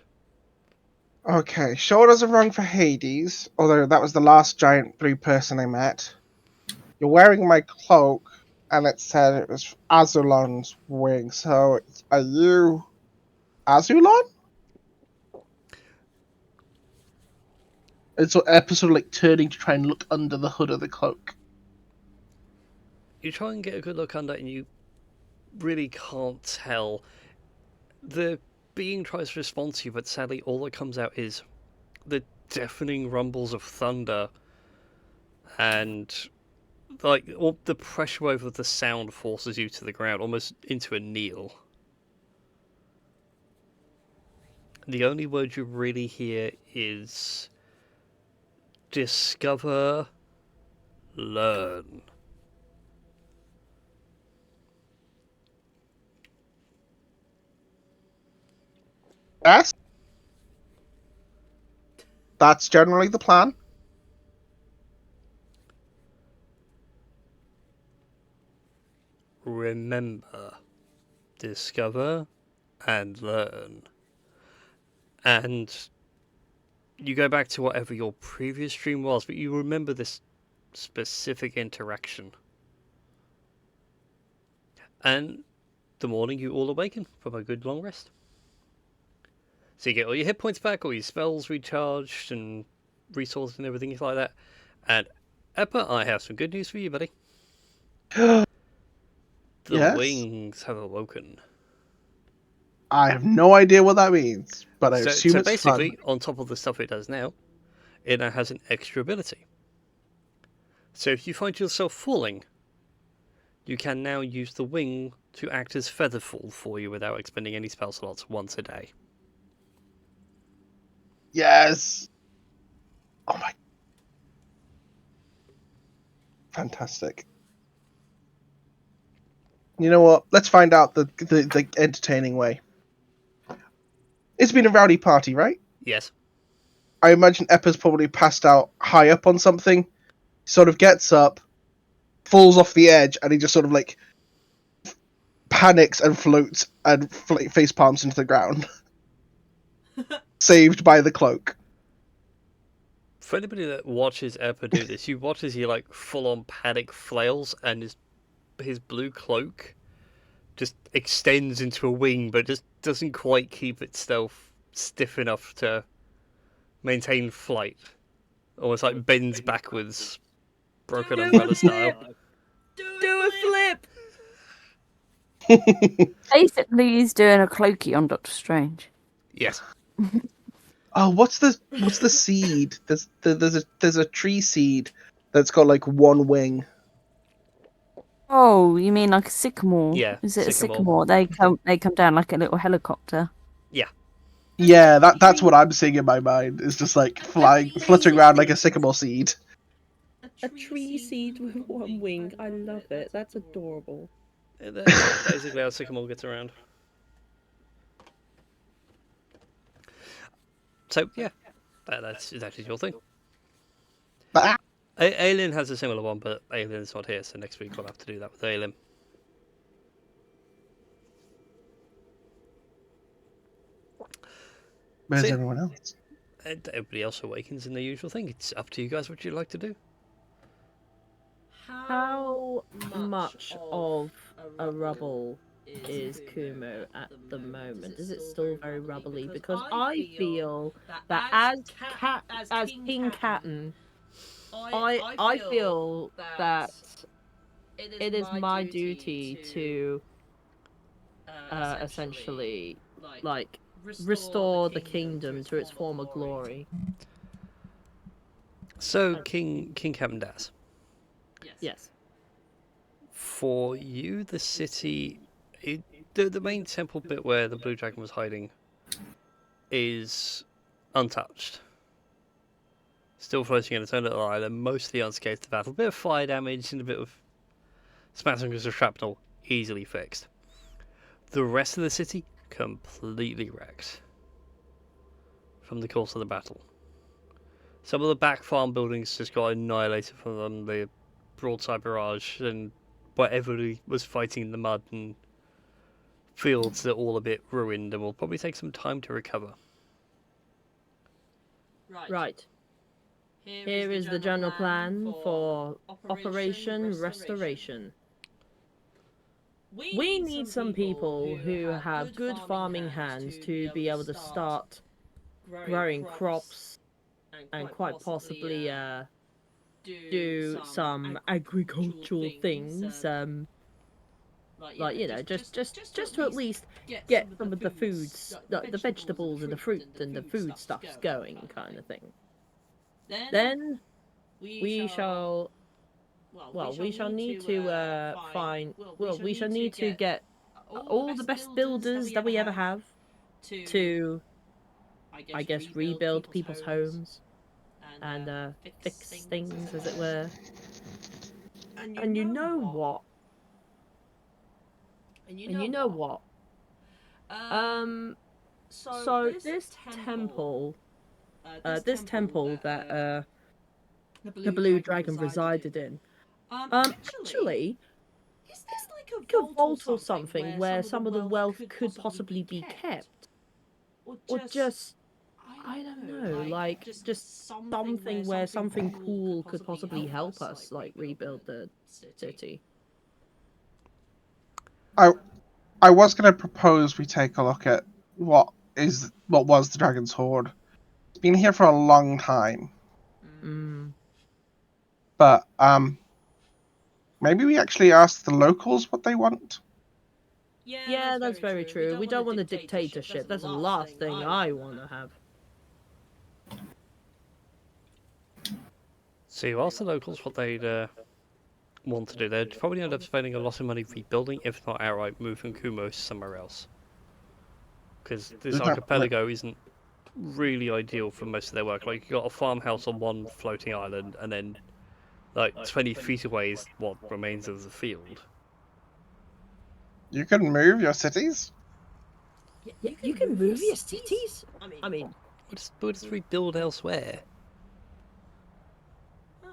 Okay, shoulders are wrong for Hades, although that was the last giant blue person I met. You're wearing my cloak, and it said it was Azulon's wing, so are you Azulon? It's an episode like turning to try and look under the hood of the cloak. You try and get a good look under, and you really can't tell. The being tries to respond to you, but sadly all that comes out is the deafening rumbles of thunder, and like all the pressure over the sound forces you to the ground, almost into a kneel. The only word you really hear is discover, learn. Yes? That's generally the plan. Remember, discover, and learn. And you go back to whatever your previous dream was, but you remember this specific interaction. And the morning you all awaken from a good long rest. So you get all your hit points back, all your spells recharged, and resources and everything like that. And Eppa, I have some good news for you, buddy. The Yes? wings have awoken. I have no idea what that means, but I assume So it's basically, fun. on top of the stuff it does now, it now has an extra ability. So if you find yourself falling, you can now use the wing to act as featherfall for you without expending any spell slots once a day. Yes! Oh my... Fantastic. You know what? Let's find out the entertaining way. It's been a rowdy party, right? Yes. I imagine Eppa's probably passed out high up on something, sort of gets up, falls off the edge, and he just sort of like panics and floats and face palms into the ground. Saved by the cloak. For anybody that watches Eppa do this, you watch as he like full on panic flails and his blue cloak just extends into a wing, but just doesn't quite keep itself stiff enough to maintain flight. Almost like bends backwards, broken umbrella style. Do a flip! Basically, he's doing a cloaky on Doctor Strange. Yes. Oh, what's the seed? There's a tree seed that's got like one wing. Oh, you mean like a sycamore? Yeah, Is it sycamore. a sycamore? They come down like a little helicopter. Yeah, that's what I'm seeing in my mind. It's just like fluttering around like a sycamore seed. A tree seed with one wing. I love it. That's adorable. That's basically how sycamore gets around. So yeah, that's your thing. But Aelin has a similar one, but Aelin's not here, so next week we'll have to do that with Aelin. where's See- everyone else? And everybody else awakens in the usual thing. It's up to you guys what you'd like to do. How much of a rubble is Kumo at the moment? Is it still very rubbly? Because I feel that as King Captain, I feel that it is my duty to essentially like restore the kingdom to its former glory. So King Captain Das, Yes. for you, the city, the main temple bit where the blue dragon was hiding, is untouched. Still floating in its own little island, mostly unscathed of battle. A bit of fire damage and a bit of spasms of shrapnel, easily fixed. The rest of the city, completely wrecked from the course of the battle. Some of the back farm buildings just got annihilated from the broadside barrage, and whatever was fighting in the mud and fields are all a bit ruined and will probably take some time to recover. Right. Here is the general plan for Operation Restoration. We need some people who have good farming hands to be able to start growing crops and quite possibly do some agricultural things. Like, you know, just to at least get some of the foods, the vegetables and the fruit and the foodstuffs going, kind of thing. Then we shall need to we shall need to get all the best builders that we ever have to, I guess, rebuild people's homes and fix things, as it were. And you know what? So this temple that the blue dragon resided in, actually, is there like a vault or something where some of the wealth could possibly be kept? Or just, I don't know, like just something where something cool could possibly help us, like rebuild the city. I was going to propose we take a look at what was the Dragon's Hoard. It's been here for a long time, but maybe we actually ask the locals what they want. Yeah, that's very true. We don't want a dictatorship. That's the last thing I want to have. So you ask the locals what they'd want to do. They'd probably end up spending a lot of money rebuilding, if not outright moving Kumo somewhere else. Because this Is that archipelago isn't really ideal for most of their work. Like, you've got a farmhouse on one floating island, and then, like, 20 feet away is what remains of the field. You can move your cities? Yeah, you can move your cities? I mean, We'll just rebuild elsewhere.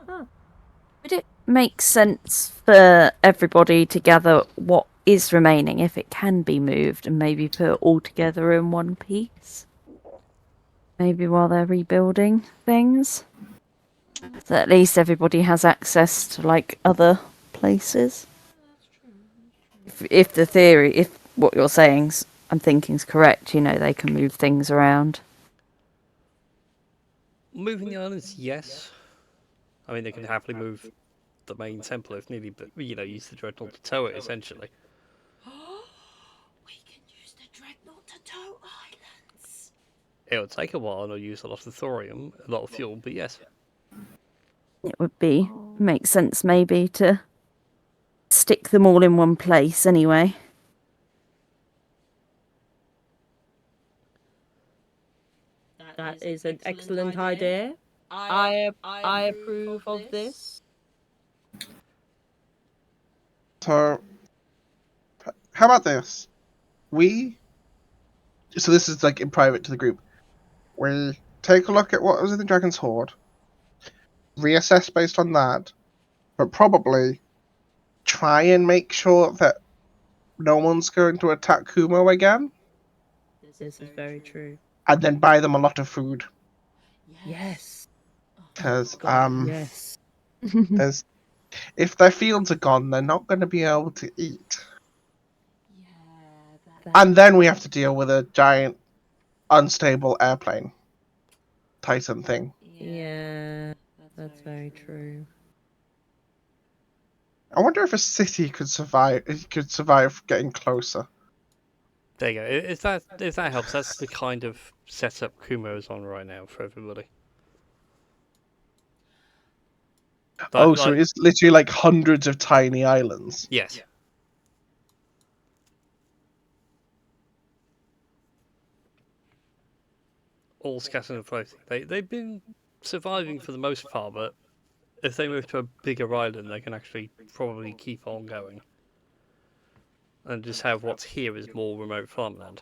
Would it make sense for everybody to gather what is remaining, if it can be moved, and maybe put it all together in one piece? Maybe while they're rebuilding things? So at least everybody has access to, like, other places. If what you're saying, I'm thinking is correct, you know, they can move things around. Moving the islands, yes. I mean, they can happily move the main temple if needed, but, you know, use the dreadnought to tow it, essentially. We can use the dreadnought to tow islands. It'll take a while and it'll use a lot of thorium, a lot of fuel, but yes. It would make sense maybe to stick them all in one place anyway. That is an excellent idea. I approve of this. So, how about this? So this is like in private to the group. We take a look at what was in the Dragon's Hoard, reassess based on that, but probably try and make sure that no one's going to attack Kumo again, This is very true. and then buy them a lot of food. Yes. Because Yes. there's if their fields are gone, they're not going to be able to eat. And then we have to deal with a giant, unstable airplane, Titan thing. Yeah, that's very true. I wonder if a city could survive. It could survive getting closer. There you go. If that helps, that's the kind of setup Kumo's on right now for everybody. So it's literally like hundreds of tiny islands. Yes. All scattered and floating. They've been surviving for the most part, but if they move to a bigger island, they can actually probably keep on going. And just have what's here is more remote farmland.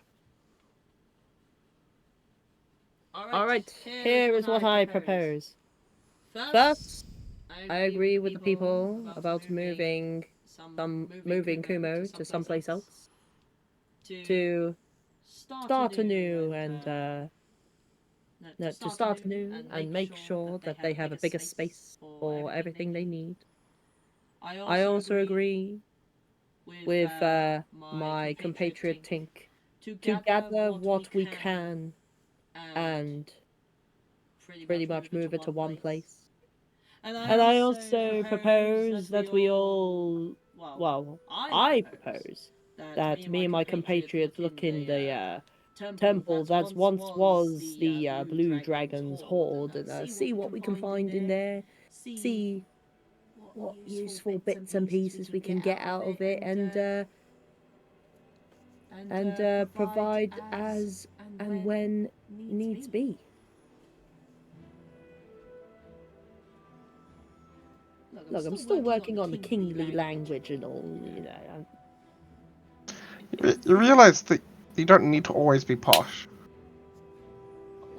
Alright, here is what I propose. First, I agree with the people about moving Kumo to someplace else. To start anew and make sure that they have a bigger space for everything they need. I also agree with my compatriot Tink to gather what we can and pretty much move it to one place. And I also propose that we all, well, I propose that me and my compatriots look in the temple that once was the Blue Dragon's hoard and see what we can find in there, see what useful bits and pieces we can get out of it, and provide as and when needs be. Look, I'm still working on the kingly language and all, you know. You realise that you don't need to always be posh.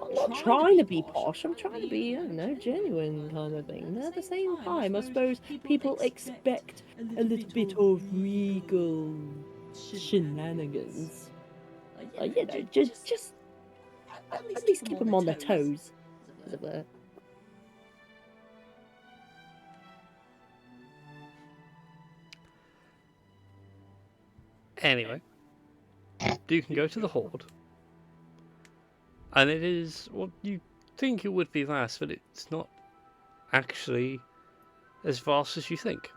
I'm not trying to be posh, I'm trying to be, I don't know, genuine kind of thing. And at the same time, I suppose people expect a little bit of regal shenanigans. You know, just at least keep them on their toes, as it were. Anyway, you can go to the Horde. And it is what you think it would be vast, but it's not actually as vast as you think.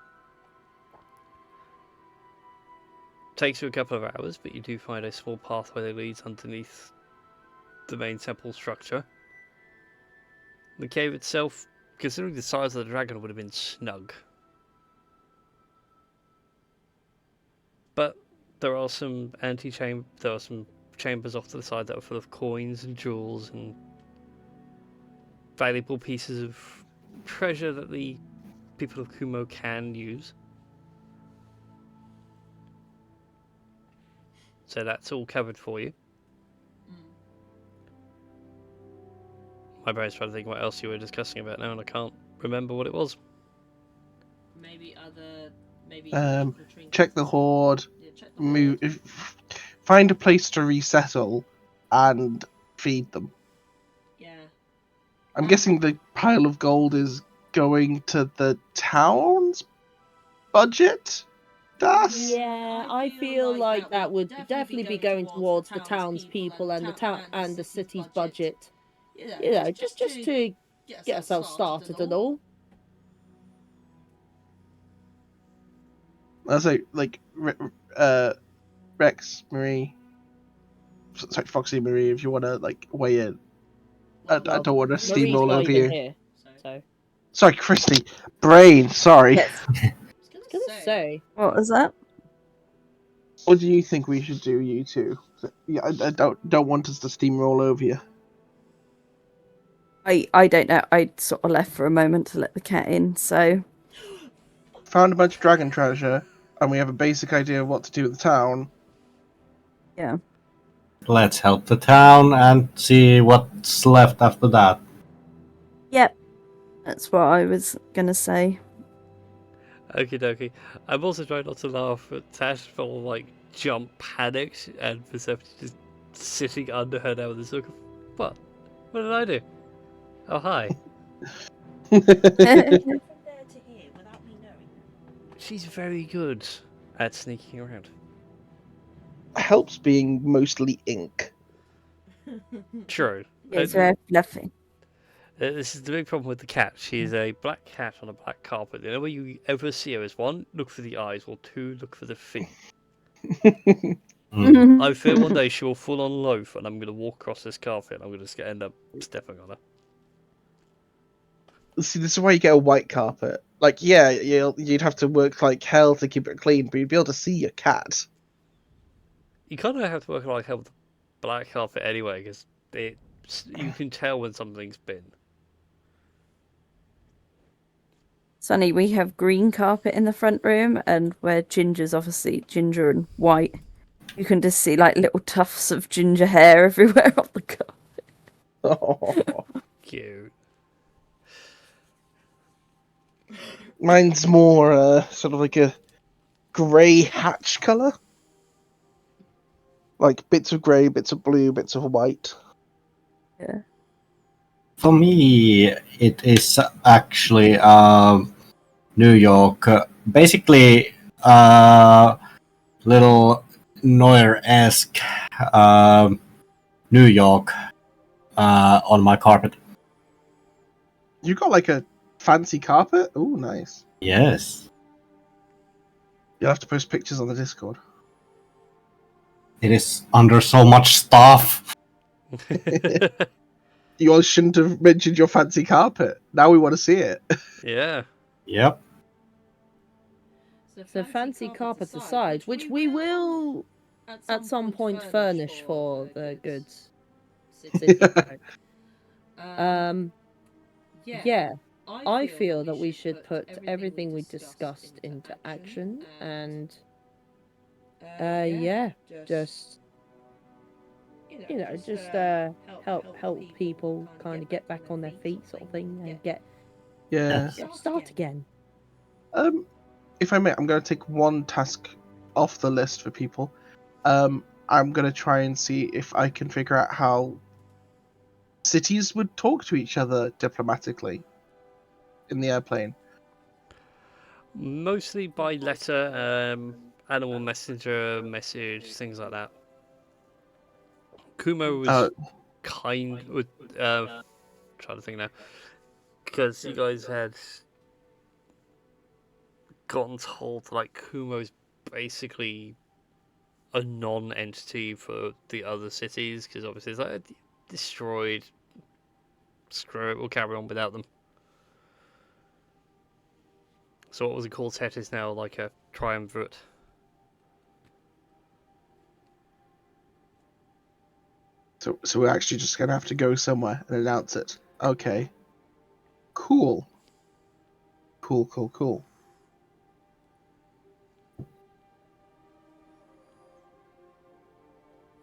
Takes you a couple of hours, but you do find a small pathway that leads underneath the main temple structure. The cave itself, considering the size of the dragon, would have been snug. But there are some there are some chambers off to the side that are full of coins and jewels and valuable pieces of treasure that the people of Kumo can use. So that's all covered for you. My brain's trying to think what else you were discussing about now, and I can't remember what it was. Check the Horde, find a place to resettle, and feed them. Yeah. I'm guessing the pile of gold is going to the town's budget? Yeah, I feel like that would definitely be going towards the townspeople and the city's budget. You know, just to get ourselves started and all. I say, like, Rex, Marie, sorry, Foxy, Marie, if you want to, like, weigh in. I don't want to steamroll over you. Here, so. Sorry, Christy. Brain, sorry. Yes. gonna say. What was that? What do you think we should do, you two? Yeah, I don't want us to steamroll over you. I don't know. I sort of left for a moment to let the cat in, so Found a bunch of dragon treasure, and we have a basic idea of what to do with the town. yeah. Let's help the town and see what's left after that. Yep. That's what I was gonna say. Okie dokie. I'm also trying not to laugh at Tash for like jump panicked and Persephone just sitting under her now with this look of what? What did I do? Oh hi. She's very good at sneaking around. Helps being mostly ink. True. It's very fluffy. This is the big problem with the cat. She is a black cat on a black carpet. The only way you ever see her is one, look for the eyes, or two, look for the feet. I fear one day she will full on loaf and I'm going to walk across this carpet and I'm going to end up stepping on her. See, this is why you get a white carpet. Like, yeah, you'd have to work like hell to keep it clean, but you'd be able to see your cat. You kind of have to work like hell with the black carpet anyway, because you can tell when something's been. Sonny, we have green carpet in the front room, and where Ginger's obviously ginger and white, you can just see like little tufts of ginger hair everywhere on the carpet. Oh. Cute. Mine's more sort of like a grey hatch colour. Like bits of grey, bits of blue, bits of white. Yeah. For me, it is actually New York. Basically, little Noir-esque New York on my carpet. You got like a fancy carpet? Ooh, nice. Yes. You'll have to post pictures on the Discord. It is under so much stuff. You all shouldn't have mentioned your fancy carpet. Now we want to see it. Yeah. Yep. So fancy carpet aside, which we will at some point furnish for the goods city. Yeah, I feel that we should put everything we discussed into action and just help people kind of get back on their feet sort of thing and get start again. If I may, I'm going to take one task off the list for people. I'm going to try and see if I can figure out how cities would talk to each other diplomatically in the airplane. Mostly by letter, animal messenger, message, things like that. Kumo was trying to think now, because you guys had gotten told like Kumo's basically a non-entity for the other cities, because obviously it's like destroyed. Screw it, we'll carry on without them. So what was a quartet is now like a triumvirate. So we're actually just going to have to go somewhere and announce it. Okay. Cool. Cool.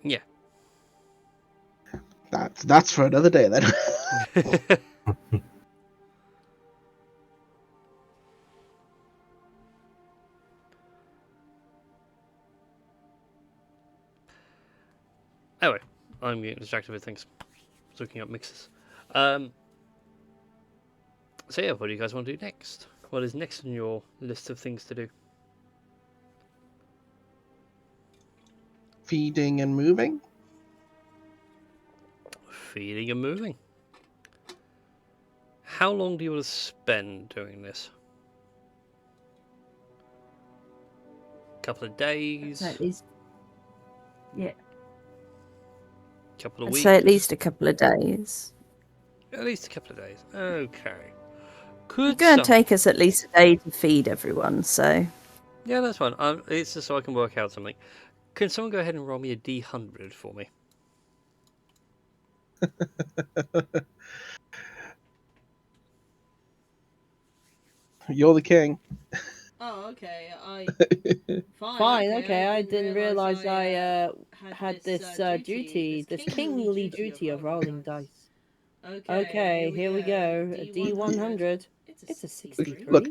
Yeah. That's for another day then. Anyway, I'm getting distracted with things. Looking up mixes. So yeah, what do you guys want to do next? What is next on your list of things to do? Feeding and moving? Feeding and moving. How long do you want to spend doing this? Couple of days? At least, yeah. Couple of I'd weeks? say at least a couple of days. At least a couple of days. Okay. Could It's going to some- take us at least a day to feed everyone, so... Yeah, that's fine. It's just so I can work out something. Can someone go ahead and roll me a D100 for me? You're the king. Oh, okay. Fine, okay, I didn't realise I had this duty, this kingly duty of rolling dice. Okay, here we go. A D100. It's a 63. Look,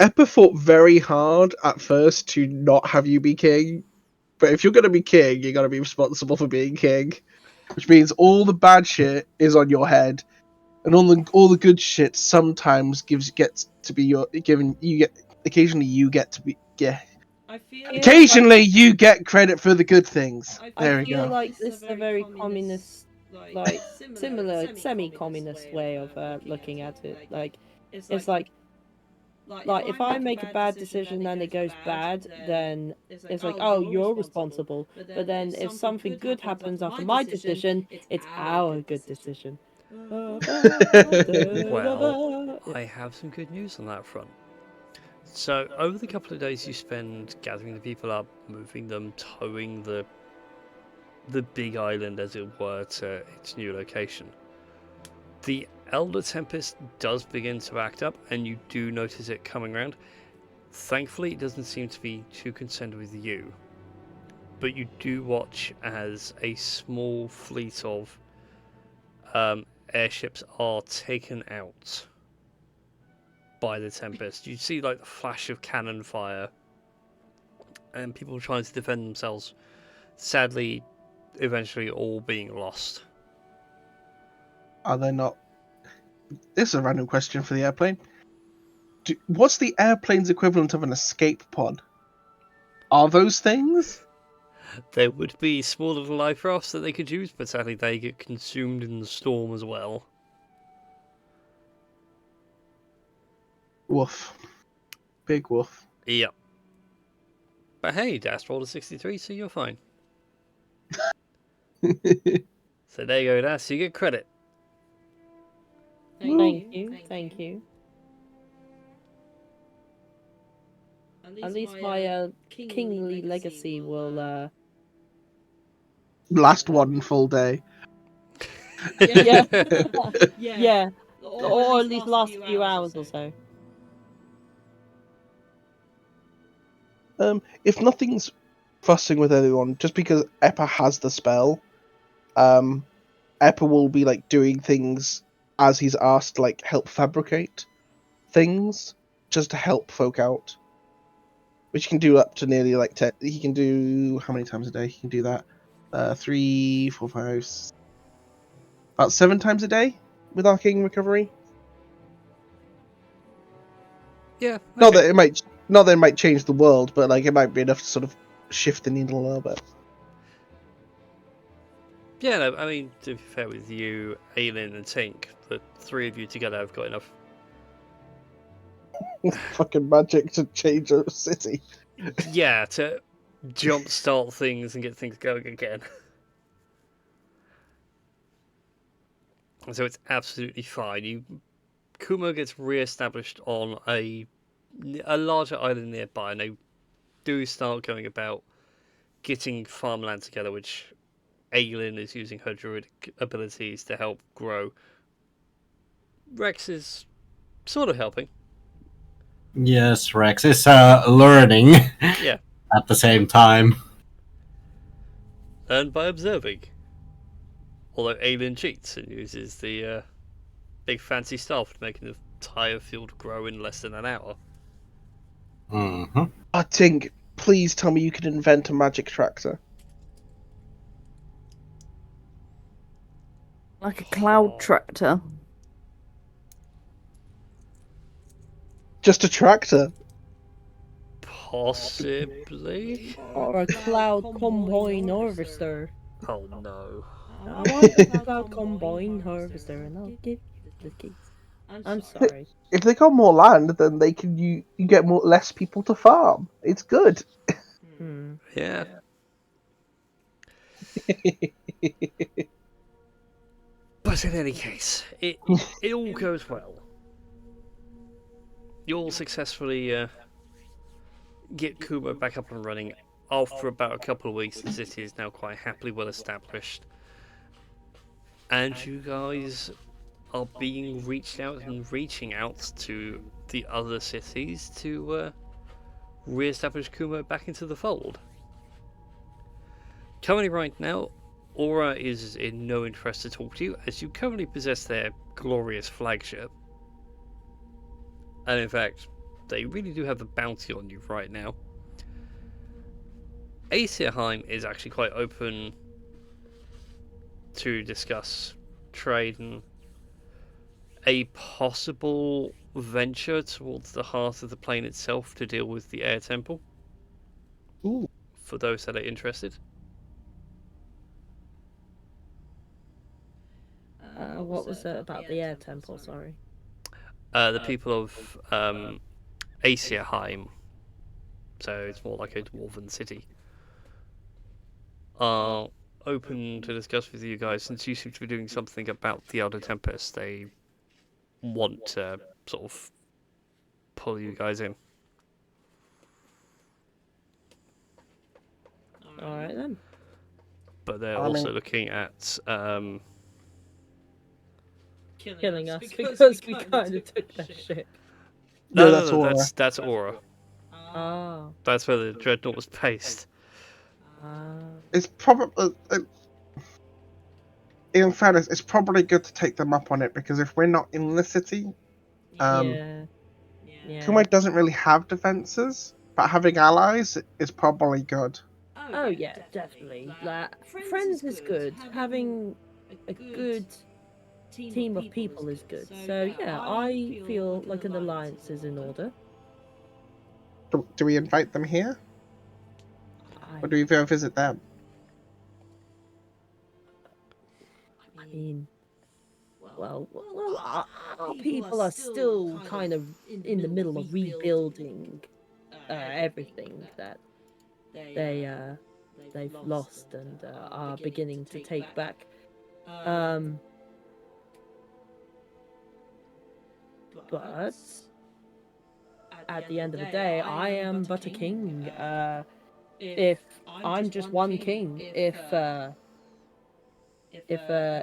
Eppa fought very hard at first to not have you be king, but if you're gonna be king, you're gonna be responsible for being king, which means all the bad shit is on your head, and all the good shit sometimes gets to be your given. You get occasionally you get to be occasionally you get credit for the good things. There I we feel go. like this is a very communist, like similar semi-communist way of looking at it. Like it's like if I make a bad decision and it goes bad, then it's like, oh, you're responsible. But then if something good happens after my decision, it's our good decision. Well, I have some good news on that front. So, over the couple of days you spend gathering the people up, moving them, towing the big island, as it were, to its new location, the Elder Tempest does begin to act up, and you do notice it coming around. Thankfully, it doesn't seem to be too concerned with you, but you do watch as a small fleet of airships are taken out by the Tempest. You see like the flash of cannon fire and people trying to defend themselves, sadly eventually all being lost. Are they not? This is a random question for the airplane. What's the airplane's equivalent of an escape pod? Are those things? There would be small little life rafts that they could use, but sadly they get consumed in the storm as well. Woof. Big woof. Yep. But hey, Das rolled a 63, so you're fine. So there you go, Das. You get credit. Thank you. At least my kingly legacy will Last one full day. yeah. Yeah. Or at least last few hours or so. If nothing's fussing with anyone, just because Eppa has the spell, Eppa will be like doing things as he's asked, like help fabricate things, just to help folk out. Which he can do up to nearly like 10. He can do how many times a day? He can do that 3, 4, 5, about 7 times a day with Arcane Recovery. Yeah. Not that it might change the world, but like it might be enough to sort of shift the needle a little bit. Yeah, no, I mean, to be fair with you, Aelin and Tink, the three of you together have got enough. Fucking magic to change a city. Yeah, to jumpstart things and get things going again. So it's absolutely fine. Kumo gets re-established on a larger island nearby, and they do start going about getting farmland together, which Aelin is using her druidic abilities to help grow. Rex is sort of helping. Yes, Rex is learning Yeah. at the same time. And by observing. Although Aelin cheats and uses the big fancy stuff to make the entire field grow in less than an hour. Mm-hmm. Tink, please tell me you can invent a magic tractor. Like a cloud tractor. Just a tractor. Possibly? Or a cloud combine harvester. Oh no. I want a cloud combine harvester and I'll give you the keys. I'm sorry. If they got more land, then they can you get less people to farm. It's good. Yeah. But in any case, it all goes well. you'll successfully get Kumo back up and running. After about a couple of weeks, the city is now quite happily well established. And you guys are being reached out and reaching out to the other cities to re-establish Kumo back into the fold. Currently, right now, Aura is in no interest to talk to you, as you currently possess their glorious flagship. And in fact, they really do have the bounty on you right now. Aesirheim is actually quite open to discuss trade and a possible venture towards the heart of the plane itself to deal with the air temple. Ooh. For those that are interested. What was it about the air temple? Sorry. The people of Aesirheim, so it's more like a dwarven city, are open to discuss with you guys, since you seem to be doing something about the Elder Tempest. They want to sort of pull you guys in. All right then. But they're I also mean- looking at Killing us because we kind of took their ship. Yeah, no, that's no, Aura. that's Aura. Ah. That's where the dreadnought was based. It's probably, in fairness, it's probably good to take them up on it, because if we're not in the city, Yeah. Kuwait doesn't really have defenses, but having allies is probably good. Oh yeah, definitely. Like, friends is good. Having a good team of people is good. So yeah, I feel like an alliance is in order. Do we invite them here, or do we go visit them? I mean, well, our people are still kind of in the middle of rebuilding everything that they've lost and are beginning to take back. But at the end of the day, I am but a king. If I'm just one king, if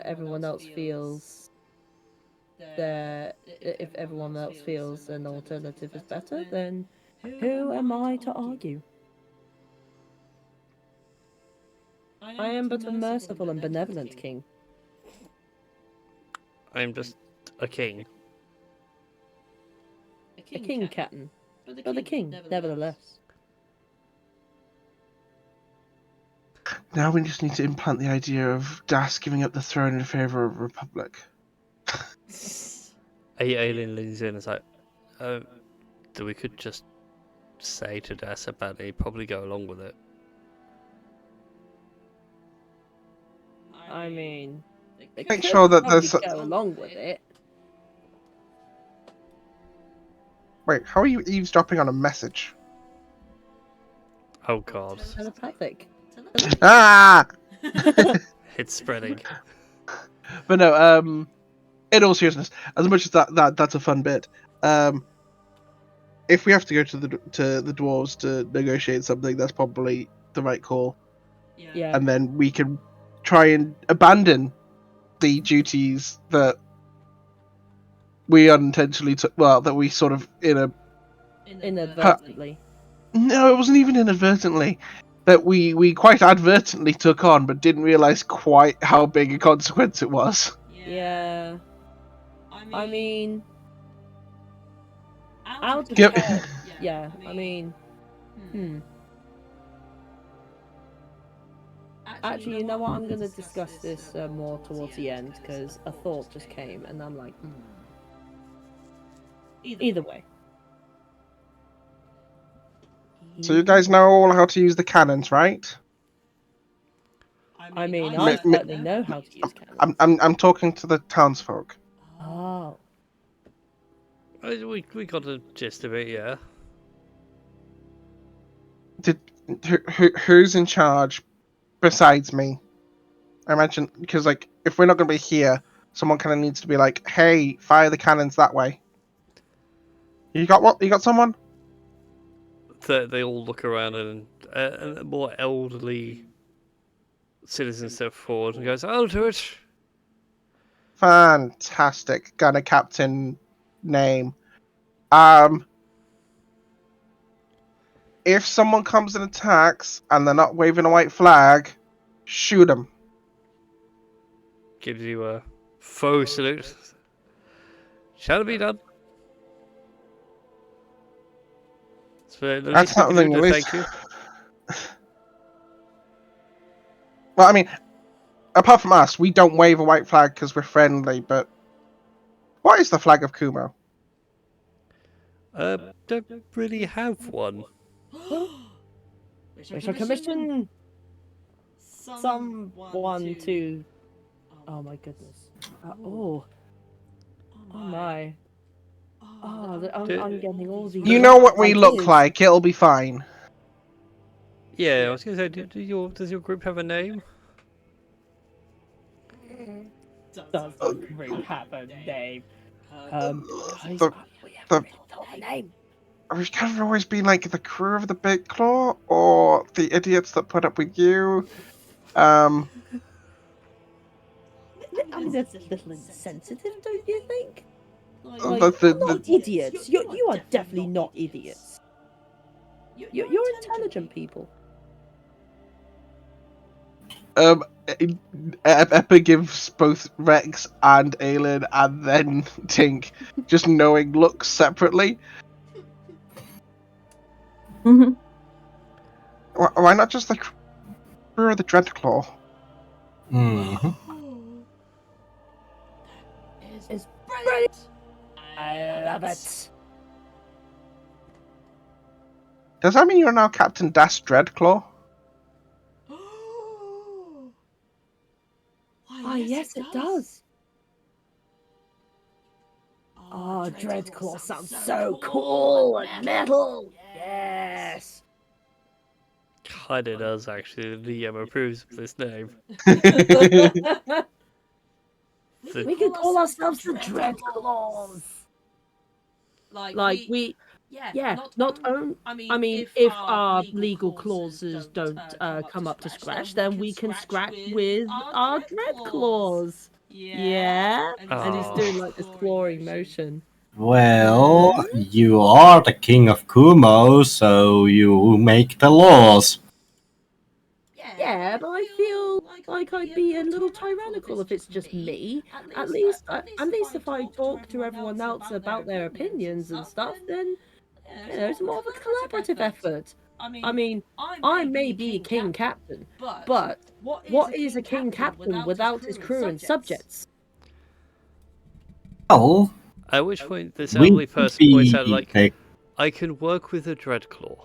everyone else feels if everyone else feels an alternative is better, then who am I to argue? I am but a merciful and benevolent king. I'm just a king. A king, Captain, but a king, nevertheless. Now we just need to implant the idea of Das giving up the throne in favor of a republic. Alien leans in and is like, we could just say to Das about it, he'd probably go along with it. I mean, they Make could sure that probably there's. go along with it. Wait, how are you eavesdropping on a message? Oh god. Telepathic. Ah! It's spreading. But no, in all seriousness, as much as that's a fun bit, if we have to go to the dwarves to negotiate something, that's probably the right call. Yeah. And then we can try and abandon the duties that we unintentionally took. Well, that we sort of Inadvertently. No, it wasn't even inadvertently. That we quite advertently took on, but didn't realize quite how big a consequence it was. Yeah. I mean, out of Yep. yeah. I mean, Actually, you know what? I'm going to discuss this more towards the end because a thought just came, and I'm like, Either way. So you guys know all how to use the cannons, right? I mean, Ma- I ma- certainly know how to use cannons. I'm talking to the townsfolk. Oh. We got a gist of it, yeah. Who's in charge besides me? I imagine, because like if we're not going to be here, someone kind of needs to be like, "Hey, fire the cannons that way." You got what? You got someone? They all look around and a more elderly citizen steps forward and goes, "I'll do it." Fantastic. Got a captain name. If someone comes and attacks and they're not waving a white flag, shoot them. Gives you a faux salute. Shall it be done? So the That's least we can do something to at least. thank you. Well, I mean, apart from us, we don't wave a white flag because we're friendly, but what is the flag of Kumo? Don't really have one. We shall commission someone to. Oh my goodness. Oh my. Oh, I'm getting all these. You know what we look ideas. like. It'll be fine. Yeah, I was going to say, does your group have a name? Does the group have a name? Guys, The- we haven't the- really thought of a name. We've kind of always been like the crew of the Big Claw, or the idiots that put up with you. I mean, that's a little insensitive, don't you think? Like, not idiots. You are definitely not idiots. You're intelligent people. Eppa gives both Rex and Aelin and then Tink just knowing looks separately. Mhm. Why not just the crew of the Dreadclaw? Mhm. It's brilliant. I love it. Does that mean you're now Captain Das Dreadclaw? Ah, yes, it does. Oh, Dreadclaw sounds so cool and metal. Yes. Kinda does, actually. The DM approves of this name. We could call ourselves the Dreadclaws. Like we, yeah. Not only, I mean, if our legal clauses don't come up to scratch, then we can scratch with our Dreadclaws. Yeah. And he's doing like this clawing motion. Well, you are the king of Kumo, so you make the laws. Yeah, but I feel like I'd be a little tyrannical if it's just me. At least if I talk to everyone else about their opinions and stuff, then it's more of a collaborative effort. I mean, I may be a king captain, but what is a king captain without his crew and subjects? Well, At which point, this we elderly could person points out, be like, a- I can work with a Dreadclaw.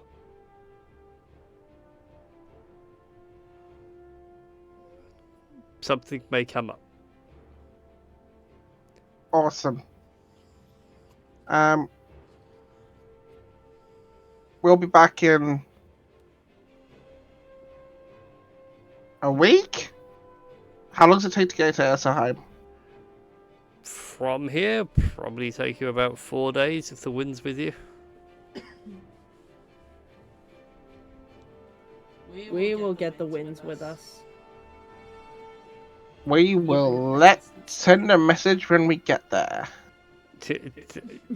Something may come up. Awesome. We'll be back in a week? How long does it take to get to Esserheim? From here, probably take you about 4 days if the wind's with you. We will get the winds with us. We will send a message when we get there.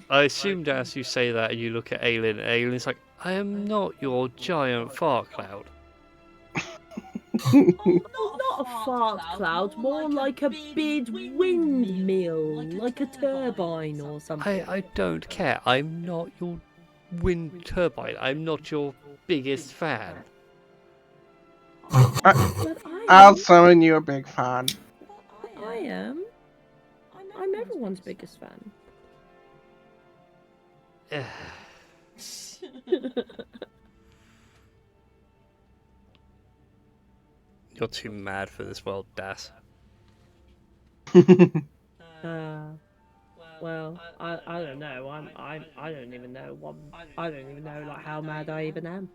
I assumed as you say that and you look at Aelin, and Aelin's like, I am not your giant fart cloud. Not a fart cloud, more like a big windmill, like a turbine or something. I don't care. I'm not your wind turbine. I'm not your biggest fan. But I'll summon you a big fan. I am. I'm everyone's biggest fan. You're too mad for this world, Das. Well, I don't know. I don't even know what I don't even know like how mad I even am.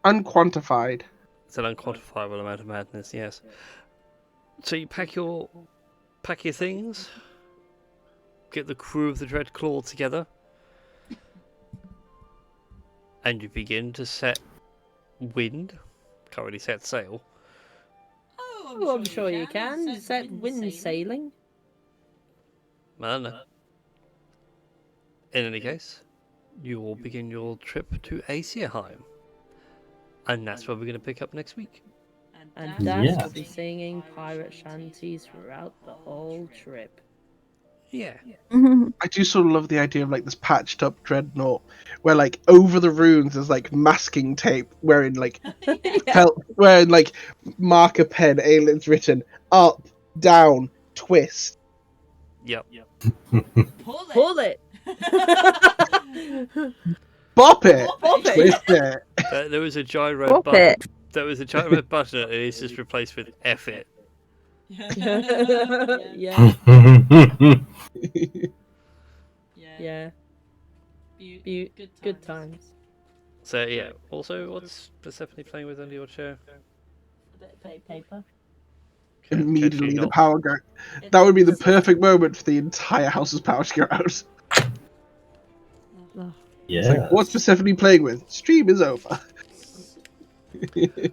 Unquantified. It's an unquantifiable amount of madness, yes. So you pack your things. get the crew of the Dreadclaw together, and you begin to set wind. Can't really set sail. Oh, I'm sure you can. Set wind sailing. Man. In any case, you will begin your trip to Aesirheim. And that's where we're going to pick up next week. And Dash Yeah. will be singing pirate shanties throughout the whole trip. Yeah. I do sort of love the idea of like this patched up dreadnought, where like over the runes there's like masking tape, wherein like wherein like marker pen aliens written up, down, twist. Yep. Pull it! Bop it, Bop it. twist it. There was a gyro Bop button. it. There was a gyro button, and it's just replaced with F it. Yeah. Yeah. Good times. So yeah. Also, what's Persephone playing with under your chair? Paper. Immediately Catchy the not. power go. That would be the perfect moment for the entire house's power to go out. It's like, what's Persephone playing with? Stream is over.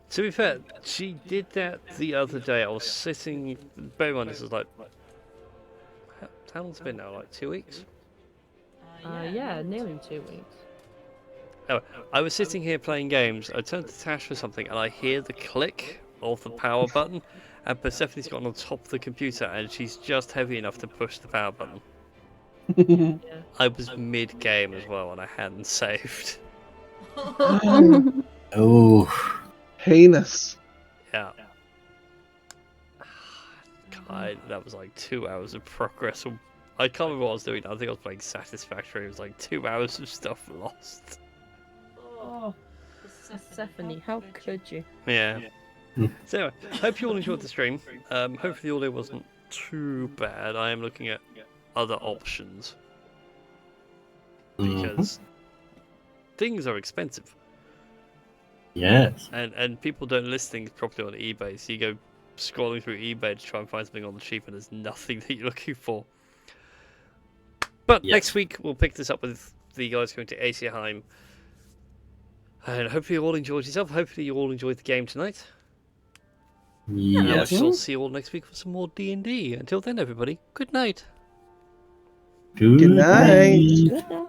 To be fair, she did that the other day. I was sitting. Bear in mind, this is like. How long's it been now? Like 2 weeks? Yeah, nearly 2 weeks. Oh, I was sitting here playing games. I turned to Tash for something, and I hear the click of the power button. And Persephone's gotten on top of the computer, and she's just heavy enough to push the power button. Yeah. I was mid-game as well, and I hadn't saved. Oh. Heinous. Yeah. God, that was like 2 hours of progress. I can't remember what I was doing. I think I was playing Satisfactory. It was like 2 hours of stuff lost. Oh, Persephone, how could you? Yeah. So anyway, hope you all enjoyed the stream. Hopefully the audio wasn't too bad. I am looking at other options. Because things are expensive. Yes. And people don't list things properly on eBay, so you go scrolling through eBay to try and find something on the cheap and there's nothing that you're looking for. But Yes. next week we'll pick this up with the guys going to Aesirheim. And hopefully you all enjoyed yourself. Hopefully you all enjoyed the game tonight. And I Yes. shall see you all next week for some more D&D. Until then, everybody, good night. Good night. Good night.